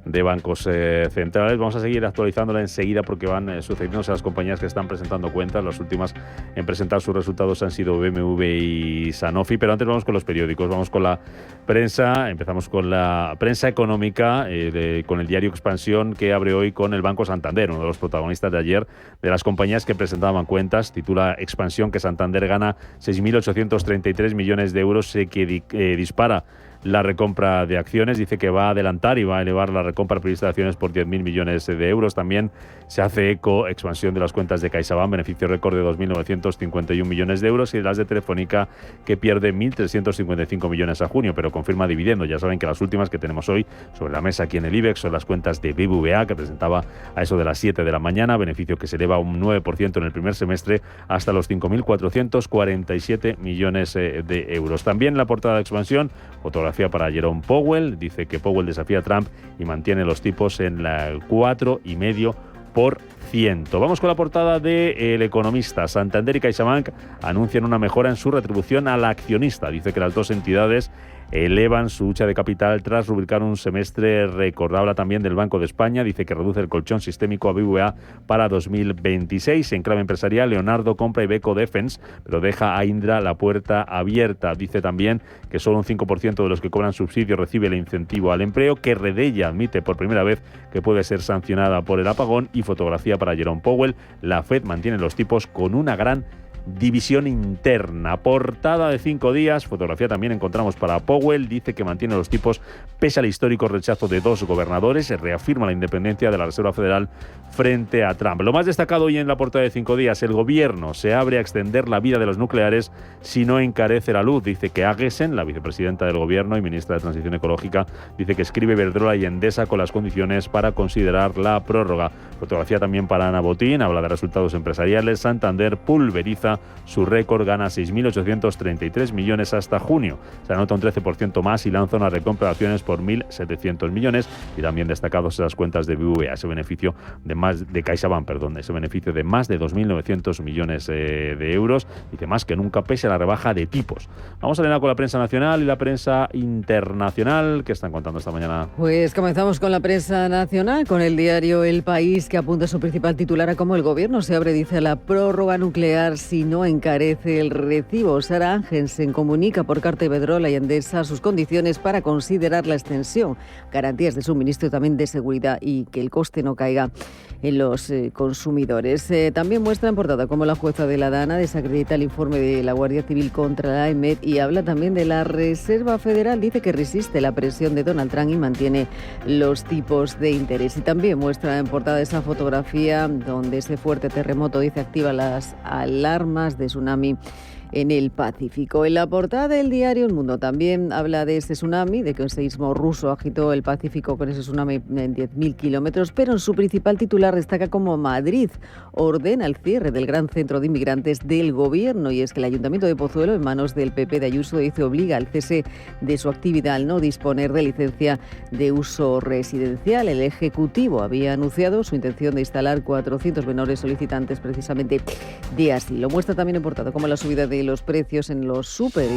de bancos centrales. Vamos a seguir actualizándola enseguida porque van sucediéndose las compañías que están presentando cuentas. Las últimas en presentar sus resultados han sido BMW y Sanofi, pero antes vamos con los periódicos, vamos con la prensa. Empezamos con la prensa económica, con el diario Expansión, que abre hoy con el Banco Santander, uno de los protagonistas de ayer, de las compañías que presentaban cuentas. Titula Expansión que Santander gana 6.833 millones de euros, que dispara la recompra de acciones. Dice que va a adelantar y va a elevar la recompra prevista de acciones por 10.000 millones de euros. También se hace eco expansión de las cuentas de CaixaBank, beneficio récord de 2.951 millones de euros, y de las de Telefónica, que pierde 1.355 millones a junio, pero confirma dividendo. Ya saben que las últimas que tenemos hoy sobre la mesa aquí en el IBEX son las cuentas de BBVA, que presentaba a eso de las 7 de la mañana, beneficio que se eleva un 9% en el primer semestre hasta los 5.447 millones de euros. También la portada de Expansión, fotografía para Jerome Powell. Dice que Powell desafía a Trump y mantiene los tipos en la 4,5%. Vamos con la portada de El Economista. Santander y CaixaBank anuncian una mejora en su retribución al accionista. Dice que las dos entidades elevan su hucha de capital tras rubricar un semestre récord. Habla también del Banco de España. Dice que reduce el colchón sistémico a BBVA para 2026. En clave empresarial, Leonardo compra Iveco Defence, pero deja a Indra la puerta abierta. Dice también que solo un 5% de los que cobran subsidio recibe el incentivo al empleo, que Redella admite por primera vez que puede ser sancionada por el apagón. Y fotografía para Jerome Powell. La Fed mantiene los tipos con una gran división interna. Portada de 5 días, fotografía también encontramos para Powell, dice que mantiene los tipos pese al histórico rechazo de 2 gobernadores, se reafirma la independencia de la Reserva Federal frente a Trump. Lo más destacado hoy en la portada de 5 días, el gobierno se abre a extender la vida de los nucleares si no encarece la luz. Dice que Agesen, la vicepresidenta del gobierno y ministra de Transición Ecológica, dice que escribe Iberdrola y Endesa con las condiciones para considerar la prórroga. Fotografía también para Ana Botín, habla de resultados empresariales. Santander pulveriza su récord, gana 6.833 millones hasta junio. Se anota un 13% más y lanza una recompra de acciones por 1.700 millones. Y también destacados esas cuentas de BBVA, ese beneficio de CaixaBank, ese beneficio de más de 2.900 millones de euros. Dice más que nunca pese a la rebaja de tipos. Vamos a leer con la prensa nacional y la prensa internacional. ¿Qué están contando esta mañana? Pues comenzamos con la prensa nacional, con el diario El País, que apunta su principal titular a cómo el gobierno se abre, dice, a la prórroga nuclear si no encarece el recibo. Sara Angensen comunica por carta a Iberdrola y Endesa sus condiciones para considerar la extensión, garantías de suministro y también de seguridad, y que el coste no caiga en los consumidores. También muestra en portada cómo la jueza de la Dana desacredita el informe de la Guardia Civil contra la AEMET y habla también de la Reserva Federal. Dice que resiste la presión de Donald Trump y mantiene los tipos de interés. Y también muestra en portada esa fotografía donde ese fuerte terremoto, dice, activa las alarmas de tsunami en el Pacífico. En la portada del diario El Mundo también habla de ese tsunami, de que un seísmo ruso agitó el Pacífico con ese tsunami en 10.000 kilómetros, pero en su principal titular destaca cómo Madrid ordena el cierre del gran centro de inmigrantes del gobierno, y es que el Ayuntamiento de Pozuelo, en manos del PP de Ayuso, dice, obliga al cese de su actividad al no disponer de licencia de uso residencial. El Ejecutivo había anunciado su intención de instalar 400 menores solicitantes precisamente de asilo. Muestra también en portada cómo la subida de los precios en los súper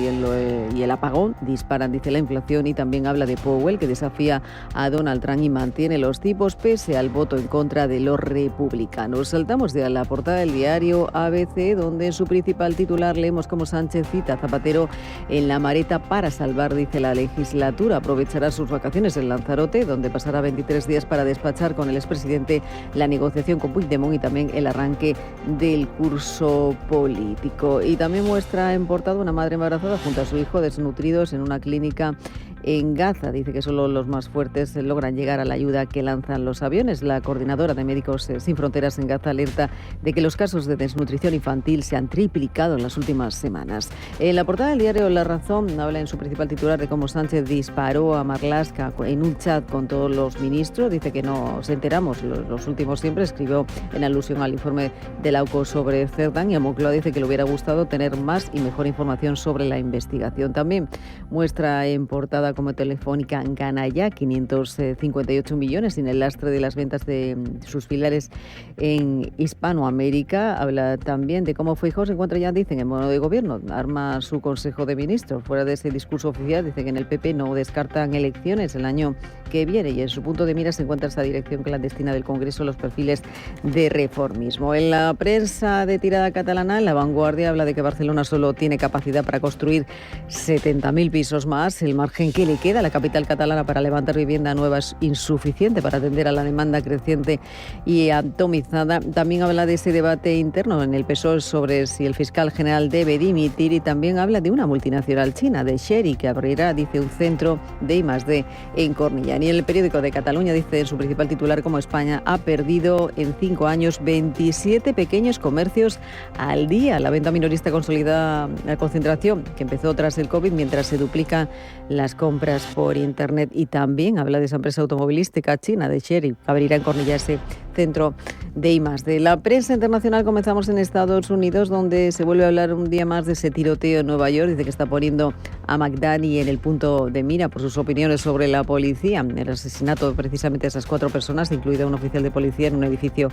y el apagón disparan, dice, la inflación, y también habla de Powell, que desafía a Donald Trump y mantiene los tipos pese al voto en contra de los republicanos. Saltamos de a la portada del diario ABC, donde en su principal titular leemos cómo Sánchez cita a Zapatero en la Mareta para salvar, dice, la legislatura. Aprovechará sus vacaciones en Lanzarote, donde pasará 23 días para despachar con el expresidente la negociación con Puigdemont y también el arranque del curso político. Y también muestra en portada una madre embarazada junto a su hijo desnutridos en una clínica en Gaza. Dice que solo los más fuertes logran llegar a la ayuda que lanzan los aviones. La coordinadora de Médicos Sin Fronteras en Gaza alerta de que los casos de desnutrición infantil se han triplicado en las últimas semanas. En la portada del diario La Razón habla en su principal titular de cómo Sánchez disparó a Marlaska en un chat con todos los ministros. Dice que nos enteramos, los últimos siempre, escribió en alusión al informe de la AUCO sobre Cerdán, y a Moncloa dice que le hubiera gustado tener más y mejor información sobre la investigación. También muestra en portada como Telefónica gana ya 558 millones sin el lastre de las ventas de sus filiales en Hispanoamérica. Habla también de cómo Feijóo se encuentra ya, dicen, en modo de gobierno. Arma su Consejo de Ministros. Fuera de ese discurso oficial, dice que en el PP no descartan elecciones el año que viene, y en su punto de mira se encuentra esa dirección clandestina del Congreso, los perfiles de reformismo. En la prensa de tirada catalana, en La Vanguardia habla de que Barcelona solo tiene capacidad para construir 70.000 pisos más. El margen que le queda a la capital catalana para levantar vivienda nueva es insuficiente para atender a la demanda creciente y atomizada. También habla de ese debate interno en el PSOE sobre si el fiscal general debe dimitir, y también habla de una multinacional china, de Sherry, que abrirá, dice, un centro de I+D en Cornellà. Y en el periódico de Cataluña dice en su principal titular cómo España ha perdido en 5 años 27 pequeños comercios al día. La venta minorista consolida la concentración que empezó tras el COVID, mientras se duplican las compras por Internet. Y también habla de esa empresa automovilística china, de Chery, que abrirá en Cornellà ese centro de I+D. La prensa internacional, comenzamos en Estados Unidos, donde se vuelve a hablar un día más de ese tiroteo en Nueva York. Dice que está poniendo a McDaniel en el punto de mira por sus opiniones sobre la policía. El asesinato precisamente de esas 4 personas, incluida un oficial de policía, en un edificio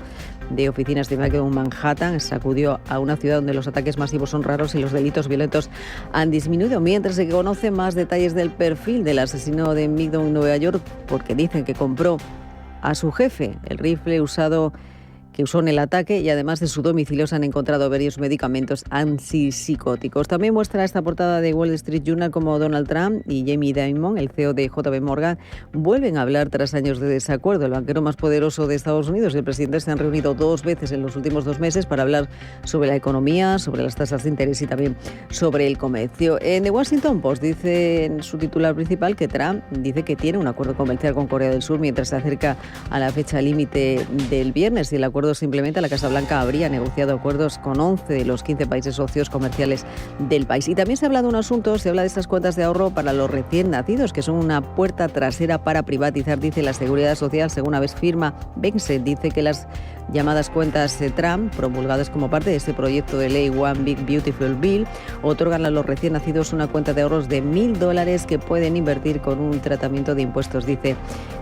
de oficinas de Manhattan, sacudió a una ciudad donde los ataques masivos son raros y los delitos violentos han disminuido, mientras se conoce más detalles del perfil del asesino de Midtown, Nueva York, porque dicen que compró a su jefe el rifle usado que usó en el ataque, y además de su domicilio se han encontrado varios medicamentos antipsicóticos. También muestra esta portada de Wall Street Journal como Donald Trump y Jamie Dimon, el CEO de JP Morgan, vuelven a hablar tras años de desacuerdo. El banquero más poderoso de Estados Unidos y el presidente se han reunido 2 veces en los últimos 2 meses para hablar sobre la economía, sobre las tasas de interés y también sobre el comercio. En The Washington Post dice en su titular principal que Trump dice que tiene un acuerdo comercial con Corea del Sur mientras se acerca a la fecha límite del viernes. Si el acuerdo se implementa, la Casa Blanca habría negociado acuerdos con 11 de los 15 países socios comerciales del país. Y también se habla de un asunto, se habla de estas cuentas de ahorro para los recién nacidos, que son una puerta trasera para privatizar, dice la Seguridad Social, según una vez firma Bengse. Dice que las llamadas cuentas Trump, promulgadas como parte de este proyecto de ley One Big Beautiful Bill, otorgan a los recién nacidos una cuenta de ahorros de $1.000 que pueden invertir con un tratamiento de impuestos, dice,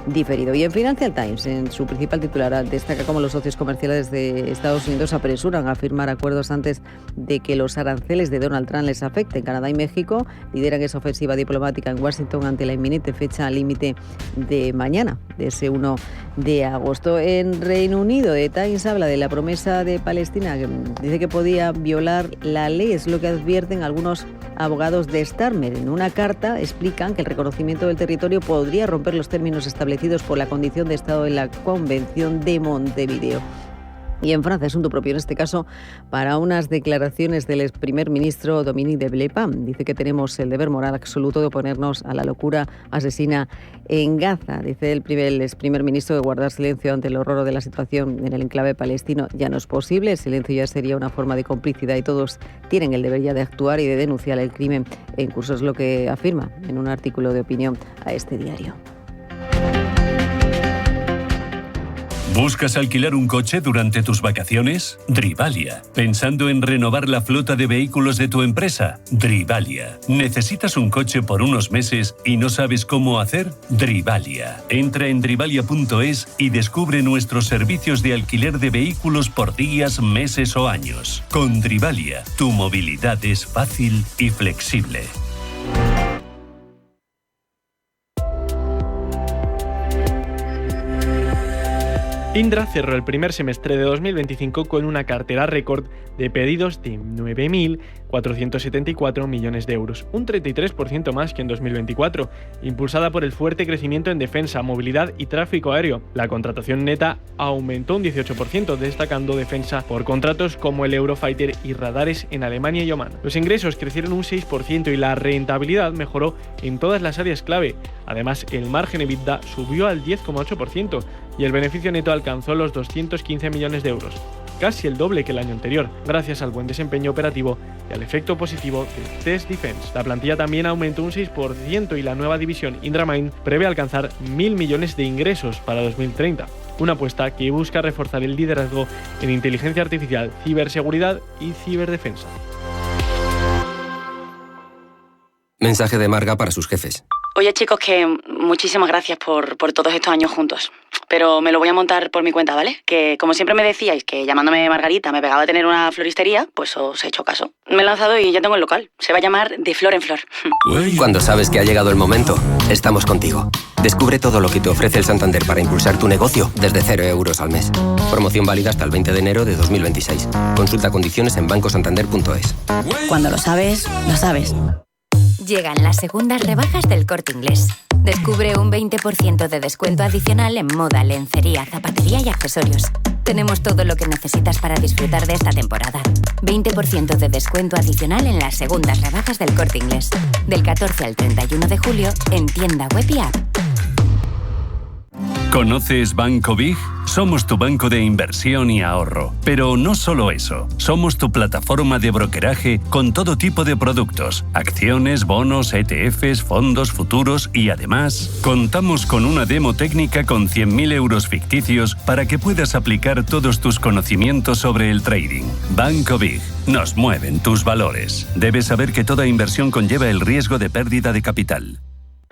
diferido. Y en Financial Times, en su principal titular, destaca cómo los socios comerciales de Estados Unidos apresuran a firmar acuerdos antes de que los aranceles de Donald Trump les afecten. Canadá y México lideran esa ofensiva diplomática en Washington ante la inminente fecha límite de mañana, de ese 1 de agosto. En Reino Unido, The Times habla de la promesa de Palestina, que dice que podía violar la ley, es lo que advierten algunos abogados de Starmer. En una carta explican que el reconocimiento del territorio podría romper los términos establecidos por la condición de Estado en la Convención de Montevideo. Y en Francia, asunto propio en este caso para unas declaraciones del ex primer ministro Dominique de Villepin. Dice que tenemos el deber moral absoluto de oponernos a la locura asesina en Gaza. Dice el ex primer ministro que guardar silencio ante el horror de la situación en el enclave palestino ya no es posible. El silencio ya sería una forma de complicidad y todos tienen el deber ya de actuar y de denunciar el crimen en curso. Es lo que afirma en un artículo de opinión a este diario. ¿Buscas alquilar un coche durante tus vacaciones? Drivalia. ¿Pensando en renovar la flota de vehículos de tu empresa? Drivalia. ¿Necesitas un coche por unos meses y no sabes cómo hacer? Drivalia. Entra en drivalia.es y descubre nuestros servicios de alquiler de vehículos por días, meses o años. Con Drivalia, tu movilidad es fácil y flexible. Indra cerró el primer semestre de 2025 con una cartera récord de pedidos de 9.474 millones de euros, un 33% más que en 2024, impulsada por el fuerte crecimiento en defensa, movilidad y tráfico aéreo. La contratación neta aumentó un 18%, destacando defensa por contratos como el Eurofighter y radares en Alemania y Omán. Los ingresos crecieron un 6% y la rentabilidad mejoró en todas las áreas clave. Además, el margen EBITDA subió al 10,8% y el beneficio neto alcanzó los 215 millones de euros, casi el doble que el año anterior, gracias al buen desempeño operativo y al efecto positivo de Test Defense. La plantilla también aumentó un 6% y la nueva división IndraMind prevé alcanzar 1.000 millones de ingresos para 2030, una apuesta que busca reforzar el liderazgo en inteligencia artificial, ciberseguridad y ciberdefensa. Mensaje de Marga para sus jefes. Oye chicos, que muchísimas gracias por todos estos años juntos, pero me lo voy a montar por mi cuenta, ¿vale? Que como siempre me decíais que llamándome Margarita me pegaba a tener una floristería, pues os he hecho caso. Me he lanzado y ya tengo el local, se va a llamar De Flor en Flor. Cuando sabes que ha llegado el momento, estamos contigo. Descubre todo lo que te ofrece el Santander para impulsar tu negocio desde 0 euros al mes. Promoción válida hasta el 20 de enero de 2026. Consulta condiciones en bancosantander.es. Cuando lo sabes, lo sabes. Llegan las segundas rebajas del Corte Inglés. Descubre un 20% de descuento adicional en moda, lencería, zapatería y accesorios. Tenemos todo lo que necesitas para disfrutar de esta temporada. 20% de descuento adicional en las segundas rebajas del Corte Inglés. Del 14 al 31 de julio en tienda web y app. ¿Conoces Banco Big? Somos tu banco de inversión y ahorro. Pero no solo eso, somos tu plataforma de brokeraje con todo tipo de productos, acciones, bonos, ETFs, fondos, futuros y además contamos con una demo técnica con 100.000 euros ficticios para que puedas aplicar todos tus conocimientos sobre el trading. Banco Big. Nos mueven tus valores. Debes saber que toda inversión conlleva el riesgo de pérdida de capital.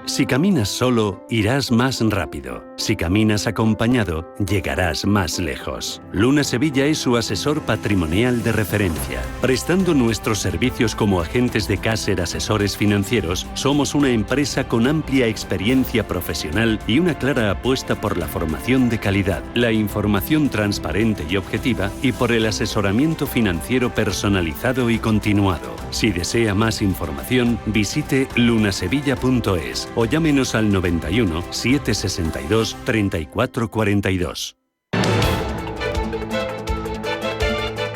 Si caminas solo, irás más rápido. Si caminas acompañado, llegarás más lejos. Luna Sevilla es su asesor patrimonial de referencia. Prestando nuestros servicios como agentes de Caser Asesores Financieros, somos una empresa con amplia experiencia profesional y una clara apuesta por la formación de calidad, la información transparente y objetiva y por el asesoramiento financiero personalizado y continuado. Si desea más información, visite lunasevilla.es o llámenos al 91 762 3442.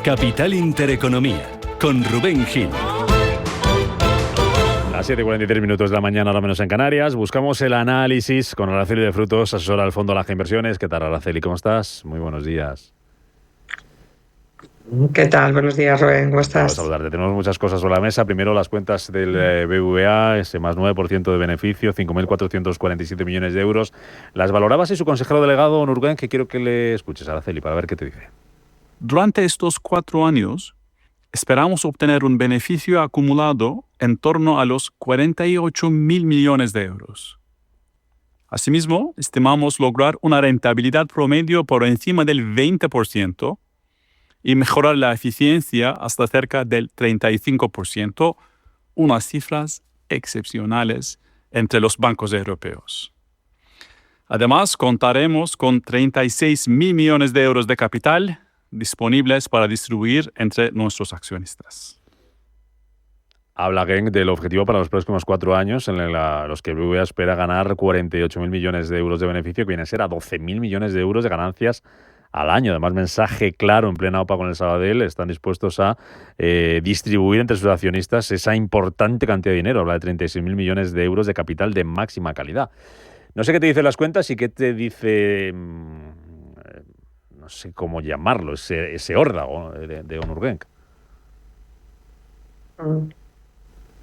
Capital Intereconomía, con Rubén Gil. Las 7:43 minutos de la mañana, ahora menos en Canarias. Buscamos el análisis con Araceli de Frutos, asesora del Fondo Laja Inversiones. ¿Qué tal, Araceli? ¿Cómo estás? Muy buenos días. ¿Qué tal? Buenos días, Rubén. ¿Cómo estás? Vamos a saludarte. Tenemos muchas cosas sobre la mesa. Primero, las cuentas del BBVA, ese más 9% de beneficio, 5.447 millones de euros. Las valoraba así su consejero delegado, Onurgen, que quiero que le escuches, Araceli, para ver qué te dice. Durante estos 4 años, esperamos obtener un beneficio acumulado en torno a los 48.000 millones de euros. Asimismo, estimamos lograr una rentabilidad promedio por encima del 20%, y mejorar la eficiencia hasta cerca del 35%, unas cifras excepcionales entre los bancos europeos. Además, contaremos con 36.000 millones de euros de capital disponibles para distribuir entre nuestros accionistas. Habla Genk del objetivo para los próximos 4 años en los que BBVA espera ganar 48.000 millones de euros de beneficio, que viene a ser a 12.000 millones de euros de ganancias al año. Además, mensaje claro en plena OPA con el Sabadell, están dispuestos a distribuir entre sus accionistas esa importante cantidad de dinero. Habla de 36.000 millones de euros de capital de máxima calidad. No sé qué te dicen las cuentas y qué te dice, no sé cómo llamarlo, ese órdago de Onurgen.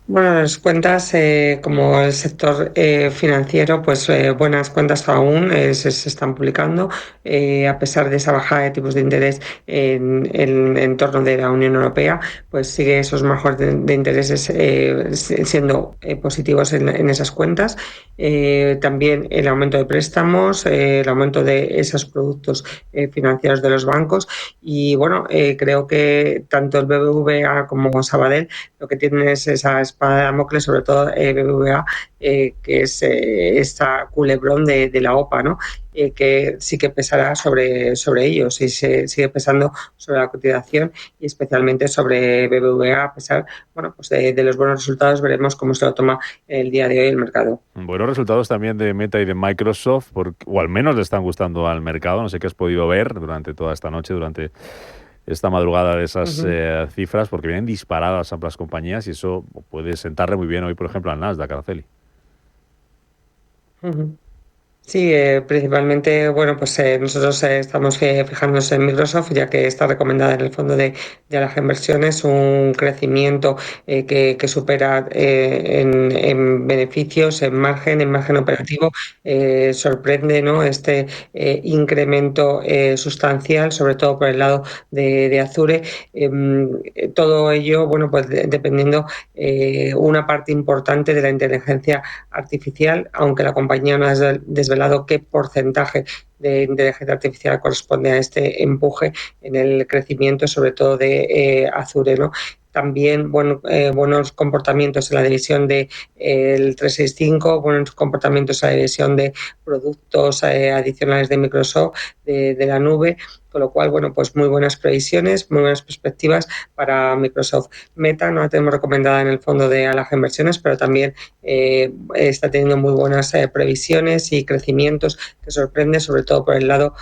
Bueno, las cuentas, como el sector financiero, pues buenas cuentas aún se están publicando, a pesar de esa bajada de tipos de interés en torno de la Unión Europea, pues sigue esos márgenes de intereses siendo positivos en esas cuentas. También el aumento de préstamos, el aumento de esos productos financieros de los bancos y bueno, creo que tanto el BBVA como Sabadell lo que tienen es esa espada de Damocles, sobre todo BBVA, que es esta culebrón de la OPA, ¿no? Que sí que pesará sobre ellos y se sigue pesando sobre la cotización y especialmente sobre BBVA, a pesar pues de los buenos resultados. Veremos cómo se lo toma el día de hoy el mercado. Buenos resultados también de Meta y de Microsoft, o al menos le están gustando al mercado. No sé qué has podido ver durante toda esta noche, durante esta madrugada de esas cifras, porque vienen disparadas ambas compañías y eso puede sentarle muy bien hoy, por ejemplo, al Nasdaq, Araceli. Sí, principalmente, pues nosotros estamos fijándonos en Microsoft, ya que está recomendada en el fondo de Laja Inversiones, un crecimiento que supera en beneficios, en margen operativo, sorprende, ¿no? Este incremento sustancial, sobre todo por el lado de Azure. Todo ello, pues dependiendo una parte importante de la inteligencia artificial, aunque la compañía no ha desvelado qué porcentaje de inteligencia artificial corresponde a este empuje en el crecimiento, sobre todo de Azure, ¿no? También buenos comportamientos en la división de el 365, buenos comportamientos en la división de productos adicionales de Microsoft, de la nube, con lo cual, pues muy buenas previsiones, muy buenas perspectivas para Microsoft. Meta no la tenemos recomendada en el fondo de Laja Inversiones, pero también está teniendo muy buenas previsiones y crecimientos que sorprenden, sobre todo por el lado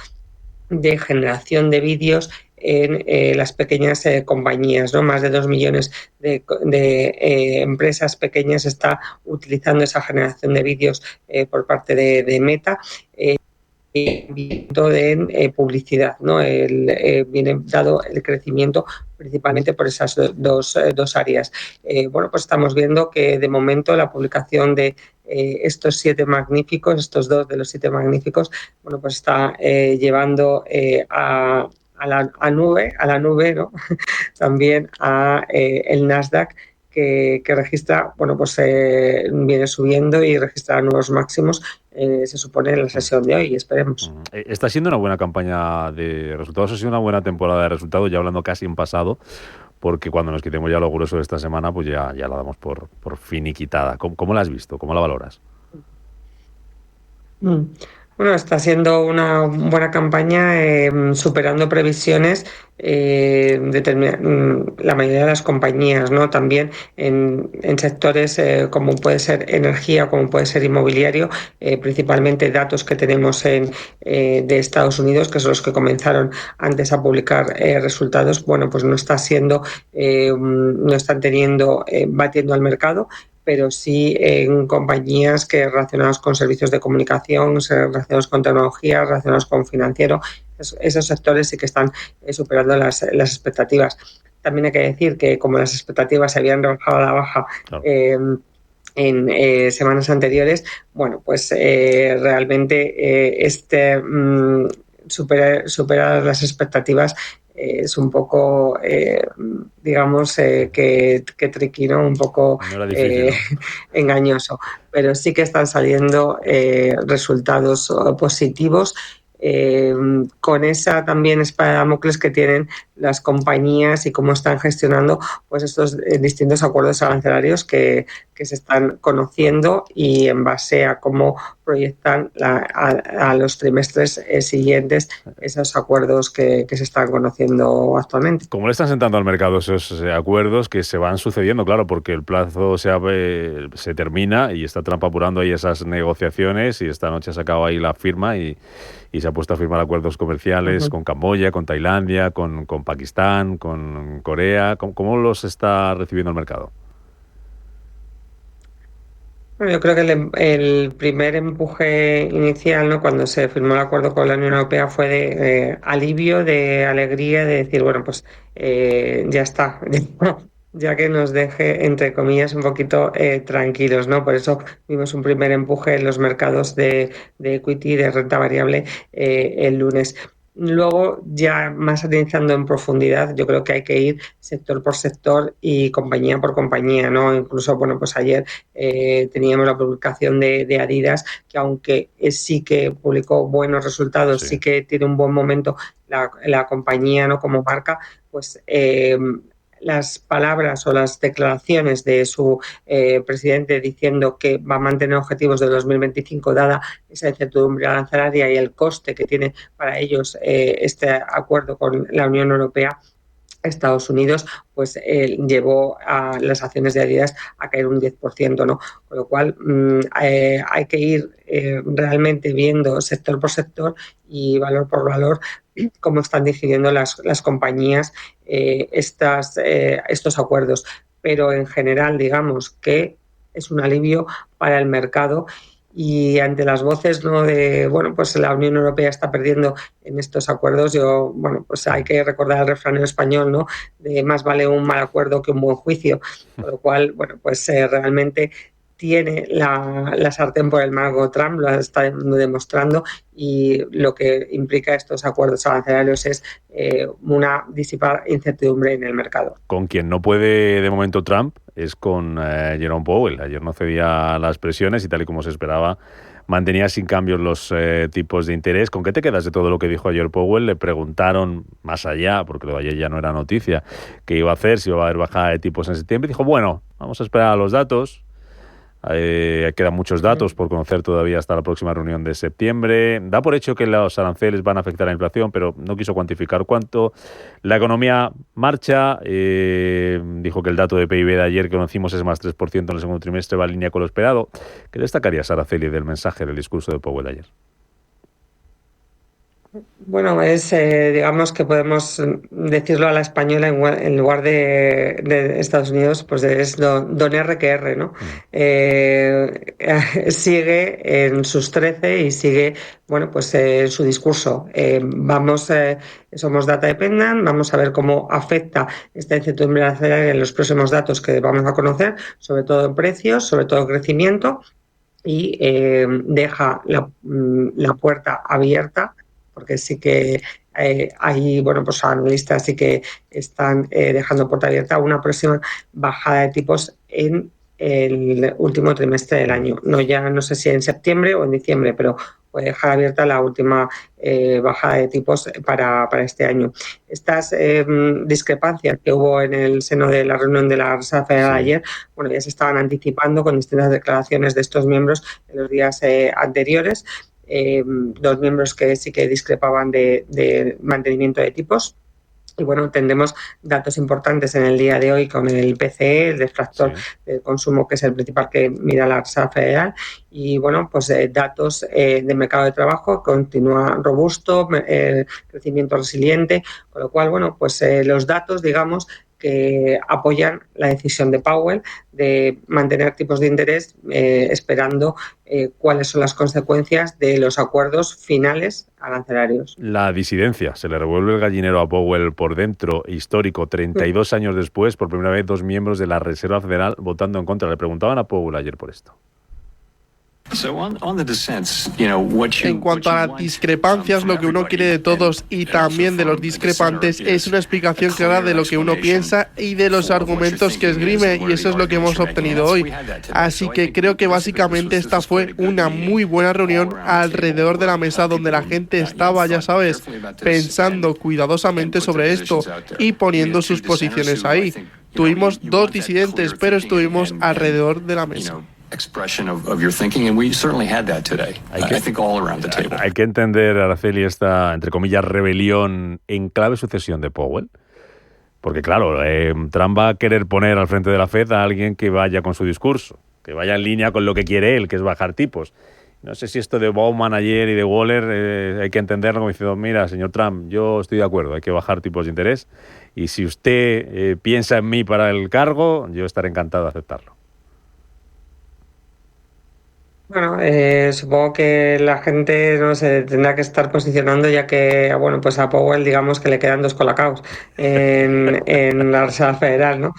de generación de vídeos en las pequeñas compañías, ¿no? Más de 2 millones de empresas pequeñas está utilizando esa generación de vídeos por parte de Meta. De publicidad, ¿no? Viene dado el crecimiento principalmente por esas dos áreas. Pues estamos viendo que de momento la publicación de estos 7 magníficos, estos 2 de los 7 magníficos, pues está llevando a la nube, ¿no? También a el Nasdaq, que registra, bueno, pues viene subiendo y registra nuevos máximos, se supone, en la sesión de hoy, esperemos. Está siendo una buena campaña de resultados, ha sido una buena temporada de resultados, ya hablando casi en pasado, porque cuando nos quitemos ya lo grueso de esta semana, pues ya la damos por finiquitada. ¿Cómo la has visto? ¿Cómo la valoras? Bueno, está siendo una buena campaña, superando previsiones la mayoría de las compañías, ¿no? También en sectores como puede ser energía, como puede ser inmobiliario, principalmente datos que tenemos de Estados Unidos, que son los que comenzaron antes a publicar resultados, bueno, pues no están batiendo al mercado, pero sí en compañías que relacionadas con servicios de comunicación, relacionados con tecnología, relacionados con financiero. Esos sectores sí que están superando las expectativas. También hay que decir que como las expectativas se habían rebajado a la baja, claro, en semanas anteriores, bueno, pues realmente superar las expectativas es un poco, digamos, que tricky, ¿no? Un poco difícil, ¿no? engañoso, pero sí que están saliendo resultados positivos, con esa también espada de Damocles que tienen las compañías y cómo están gestionando pues estos distintos acuerdos arancelarios que se están conociendo, y en base a cómo proyectan a los trimestres siguientes esos acuerdos que se están conociendo actualmente. ¿Cómo le están sentando al mercado esos acuerdos que se van sucediendo? Claro, porque el plazo se termina y está Trump apurando ahí esas negociaciones, y esta noche ha sacado ahí la firma y se ha puesto a firmar acuerdos comerciales con Camboya, con Tailandia, con Pakistán, con Corea. ¿Cómo los está recibiendo el mercado? Bueno, yo creo que el primer empuje inicial, ¿no?, cuando se firmó el acuerdo con la Unión Europea, fue de alivio, de alegría, de decir, bueno, pues ya está, ya que nos deje, entre comillas, un poquito tranquilos, ¿no? Por eso vimos un primer empuje en los mercados de equity, de renta variable, el lunes. Luego, ya más analizando en profundidad, yo creo que hay que ir sector por sector y compañía por compañía, ¿no? Incluso, bueno, pues ayer teníamos la publicación de Adidas, que aunque sí que publicó buenos resultados, sí que tiene un buen momento la compañía, ¿no?, como marca, pues las palabras o las declaraciones de su presidente diciendo que va a mantener objetivos de 2025 dada esa incertidumbre arancelaria y el coste que tiene para ellos este acuerdo con la Unión Europea, Estados Unidos, pues llevó a las acciones de Adidas a caer un 10%, ¿no? Con lo cual hay que ir realmente viendo sector por sector y valor por valor cómo están digiriendo las compañías estos acuerdos. Pero en general, digamos que es un alivio para el mercado. Y ante las voces, ¿no?, de, bueno, pues la Unión Europea está perdiendo en estos acuerdos, bueno, pues hay que recordar el refrán español, ¿no?, de más vale un mal acuerdo que un buen juicio. Con lo cual, bueno, pues realmente tiene la sartén por el mango Trump, lo está demostrando, y lo que implica estos acuerdos arancelarios es una disipada incertidumbre en el mercado. Con quien no puede de momento Trump es con Jerome Powell. Ayer no cedía las presiones y, tal y como se esperaba, mantenía sin cambios los tipos de interés. ¿Con qué te quedas de todo lo que dijo ayer Powell? Le preguntaron más allá, porque lo de ayer ya no era noticia, qué iba a hacer, si iba a haber bajada de tipos en septiembre. Dijo, bueno, vamos a esperar a los datos. Quedan muchos datos por conocer todavía hasta la próxima reunión de septiembre. Da por hecho que los aranceles van a afectar a la inflación, pero no quiso cuantificar cuánto. La economía marcha. Dijo que el dato de PIB de ayer que conocimos es más 3% en el segundo trimestre, va en línea con lo esperado. ¿Qué destacarías, Araceli, del mensaje, del discurso de Powell ayer? Bueno, digamos que podemos decirlo a la española en lugar de Estados Unidos, pues es don R que R, ¿no? Sigue en sus 13 y sigue, bueno, pues su discurso. Somos data dependent, vamos a ver cómo afecta esta incertidumbre arancelaria en los próximos datos que vamos a conocer, sobre todo en precios, sobre todo en crecimiento, y deja la puerta abierta porque sí que hay, bueno, pues analistas sí que están dejando puerta abierta una próxima bajada de tipos en el último trimestre del año. No sé si en septiembre o en diciembre, pero puede dejar abierta la última bajada de tipos para este año. Estas discrepancias que hubo en el seno de la reunión de la Reserva Federal ayer, bueno, ya se estaban anticipando con distintas declaraciones de estos miembros en los días anteriores. Dos miembros que sí que discrepaban de mantenimiento de tipos. Y bueno, tendremos datos importantes en el día de hoy con el PCE, el deflactor del consumo, que es el principal que mira la Reserva Federal. Y bueno, pues datos de mercado de trabajo, continúa robusto, crecimiento resiliente, con lo cual, bueno, pues los datos, digamos, que apoyan la decisión de Powell de mantener tipos de interés esperando cuáles son las consecuencias de los acuerdos finales arancelarios. La disidencia, se le revuelve el gallinero a Powell por dentro, histórico, 32 años después, por primera vez 2 miembros de la Reserva Federal votando en contra. Le preguntaban a Powell ayer por esto. En cuanto a las discrepancias, lo que uno quiere de todos y también de los discrepantes es una explicación clara de lo que uno piensa y de los argumentos que esgrime, y eso es lo que hemos obtenido hoy. Así que creo que básicamente esta fue una muy buena reunión alrededor de la mesa donde la gente estaba, ya sabes, pensando cuidadosamente sobre esto y poniendo sus posiciones ahí. Tuvimos 2 disidentes, pero estuvimos alrededor de la mesa. Hay que entender, Araceli, esta, entre comillas, rebelión en clave sucesión de Powell. Porque claro, Trump va a querer poner al frente de la Fed a alguien que vaya con su discurso, que vaya en línea con lo que quiere él, que es bajar tipos. No sé si esto de Bowman ayer y de Waller hay que entenderlo como diciendo, mira, señor Trump, yo estoy de acuerdo, hay que bajar tipos de interés y si usted piensa en mí para el cargo, yo estaré encantado de aceptarlo. Bueno, supongo que la gente no se tendrá que estar posicionando, ya que, bueno, pues a Powell digamos que le quedan 2 colacaos en la Reserva Federal, ¿no?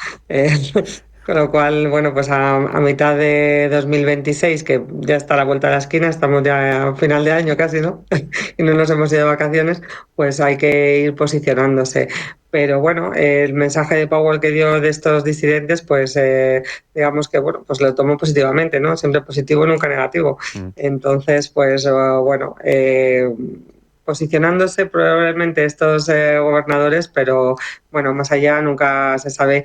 Con lo cual, bueno, pues a mitad de 2026, que ya está a la vuelta de la esquina, estamos ya a final de año casi, ¿no? Y no nos hemos ido de vacaciones, pues hay que ir posicionándose. Pero bueno, el mensaje de Powell que dio de estos disidentes, pues digamos que, bueno, pues lo tomó positivamente, ¿no? Siempre positivo, nunca negativo. Entonces, pues bueno, posicionándose probablemente estos gobernadores, pero bueno, más allá nunca se sabe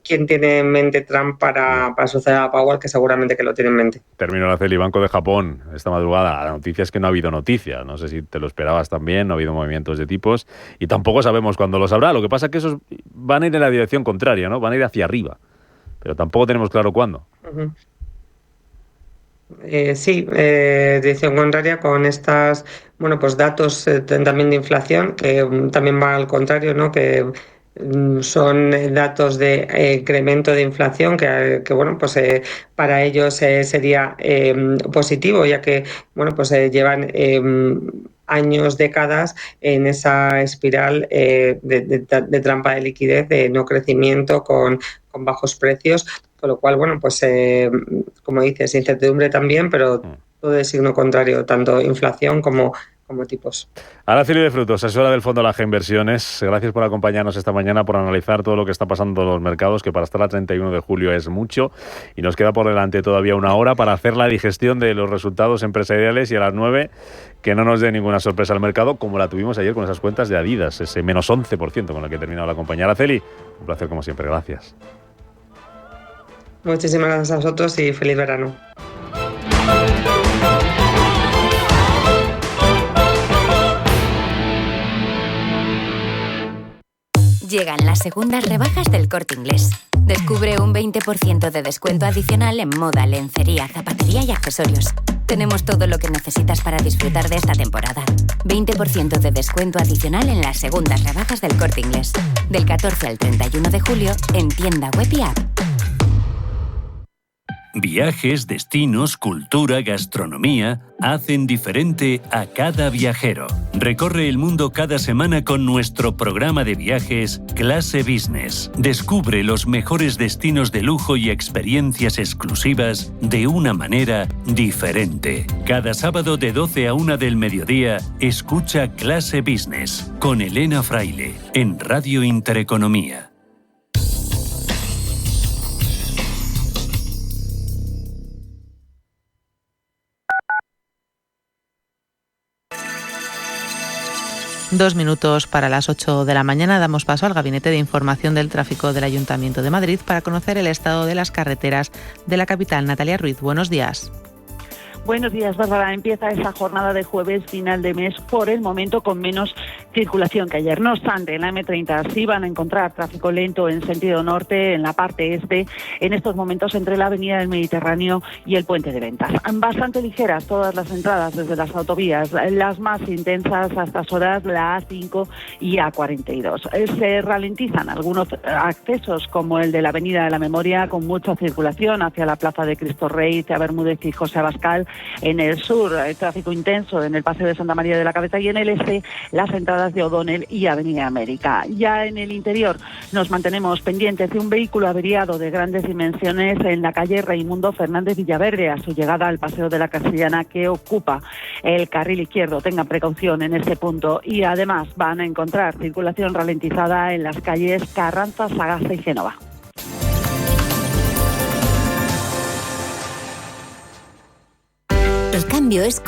quién tiene en mente Trump para suceder a Powell, que seguramente que lo tiene en mente. Terminó Araceli, Banco de Japón esta madrugada. La noticia es que no ha habido noticia. No sé si te lo esperabas también, no ha habido movimientos de tipos y tampoco sabemos cuándo los habrá. Lo que pasa es que esos van a ir en la dirección contraria, ¿no? Van a ir hacia arriba, pero tampoco tenemos claro cuándo. Uh-huh. Sí, dirección contraria con estas, bueno, pues datos también de inflación, que también va al contrario, ¿no? Que son datos de incremento de inflación que bueno, pues para ellos sería positivo, ya que bueno, pues llevan años, décadas en esa espiral de trampa de liquidez, de no crecimiento con bajos precios, con lo cual, bueno, pues como dices, incertidumbre también, pero todo de signo contrario, tanto inflación como tipos. Araceli de Frutos, asesora del Fondo Laje Inversiones, gracias por acompañarnos esta mañana, por analizar todo lo que está pasando en los mercados, que para estar al 31 de julio es mucho, y nos queda por delante todavía una hora para hacer la digestión de los resultados empresariales y a las 9 que no nos dé ninguna sorpresa al mercado, como la tuvimos ayer con esas cuentas de Adidas, ese menos 11% con el que ha terminado la compañía. Araceli, un placer como siempre, gracias. Muchísimas gracias a vosotros y feliz verano. Llegan las segundas rebajas del Corte Inglés. Descubre un 20% de descuento adicional en moda, lencería, zapatería y accesorios. Tenemos todo lo que necesitas para disfrutar de esta temporada. 20% de descuento adicional en las segundas rebajas del Corte Inglés. Del 14 al 31 de julio en tienda web y app. Viajes, destinos, cultura, gastronomía hacen diferente a cada viajero. Recorre el mundo cada semana con nuestro programa de viajes Clase Business. Descubre los mejores destinos de lujo y experiencias exclusivas de una manera diferente. Cada sábado de 12 a 1 del mediodía, escucha Clase Business con Elena Fraile en Radio Intereconomía. Dos minutos para las 8 de la mañana. Damos paso al Gabinete de Información del Tráfico del Ayuntamiento de Madrid para conocer el estado de las carreteras de la capital. Natalia Ruiz, buenos días. Buenos días, Bárbara. Empieza esa jornada de jueves, final de mes, por el momento con menos circulación que ayer. No obstante, en la M30 sí van a encontrar tráfico lento en sentido norte, en la parte este, en estos momentos entre la Avenida del Mediterráneo y el Puente de Ventas. Bastante ligeras todas las entradas desde las autovías, las más intensas a estas horas, la A5 y A42. Se ralentizan algunos accesos, como el de la Avenida de la Memoria, con mucha circulación hacia la Plaza de Cristo Rey, Cea Bermúdez y José Abascal. En el sur, el tráfico intenso en el Paseo de Santa María de la Cabeza, y en el este, las entradas de O'Donnell y Avenida América. Ya en el interior nos mantenemos pendientes de un vehículo averiado de grandes dimensiones en la calle Raimundo Fernández Villaverde a su llegada al Paseo de la Castellana, que ocupa el carril izquierdo. Tengan precaución en este punto, y además van a encontrar circulación ralentizada en las calles Carranza, Sagasta y Génova. El cambio es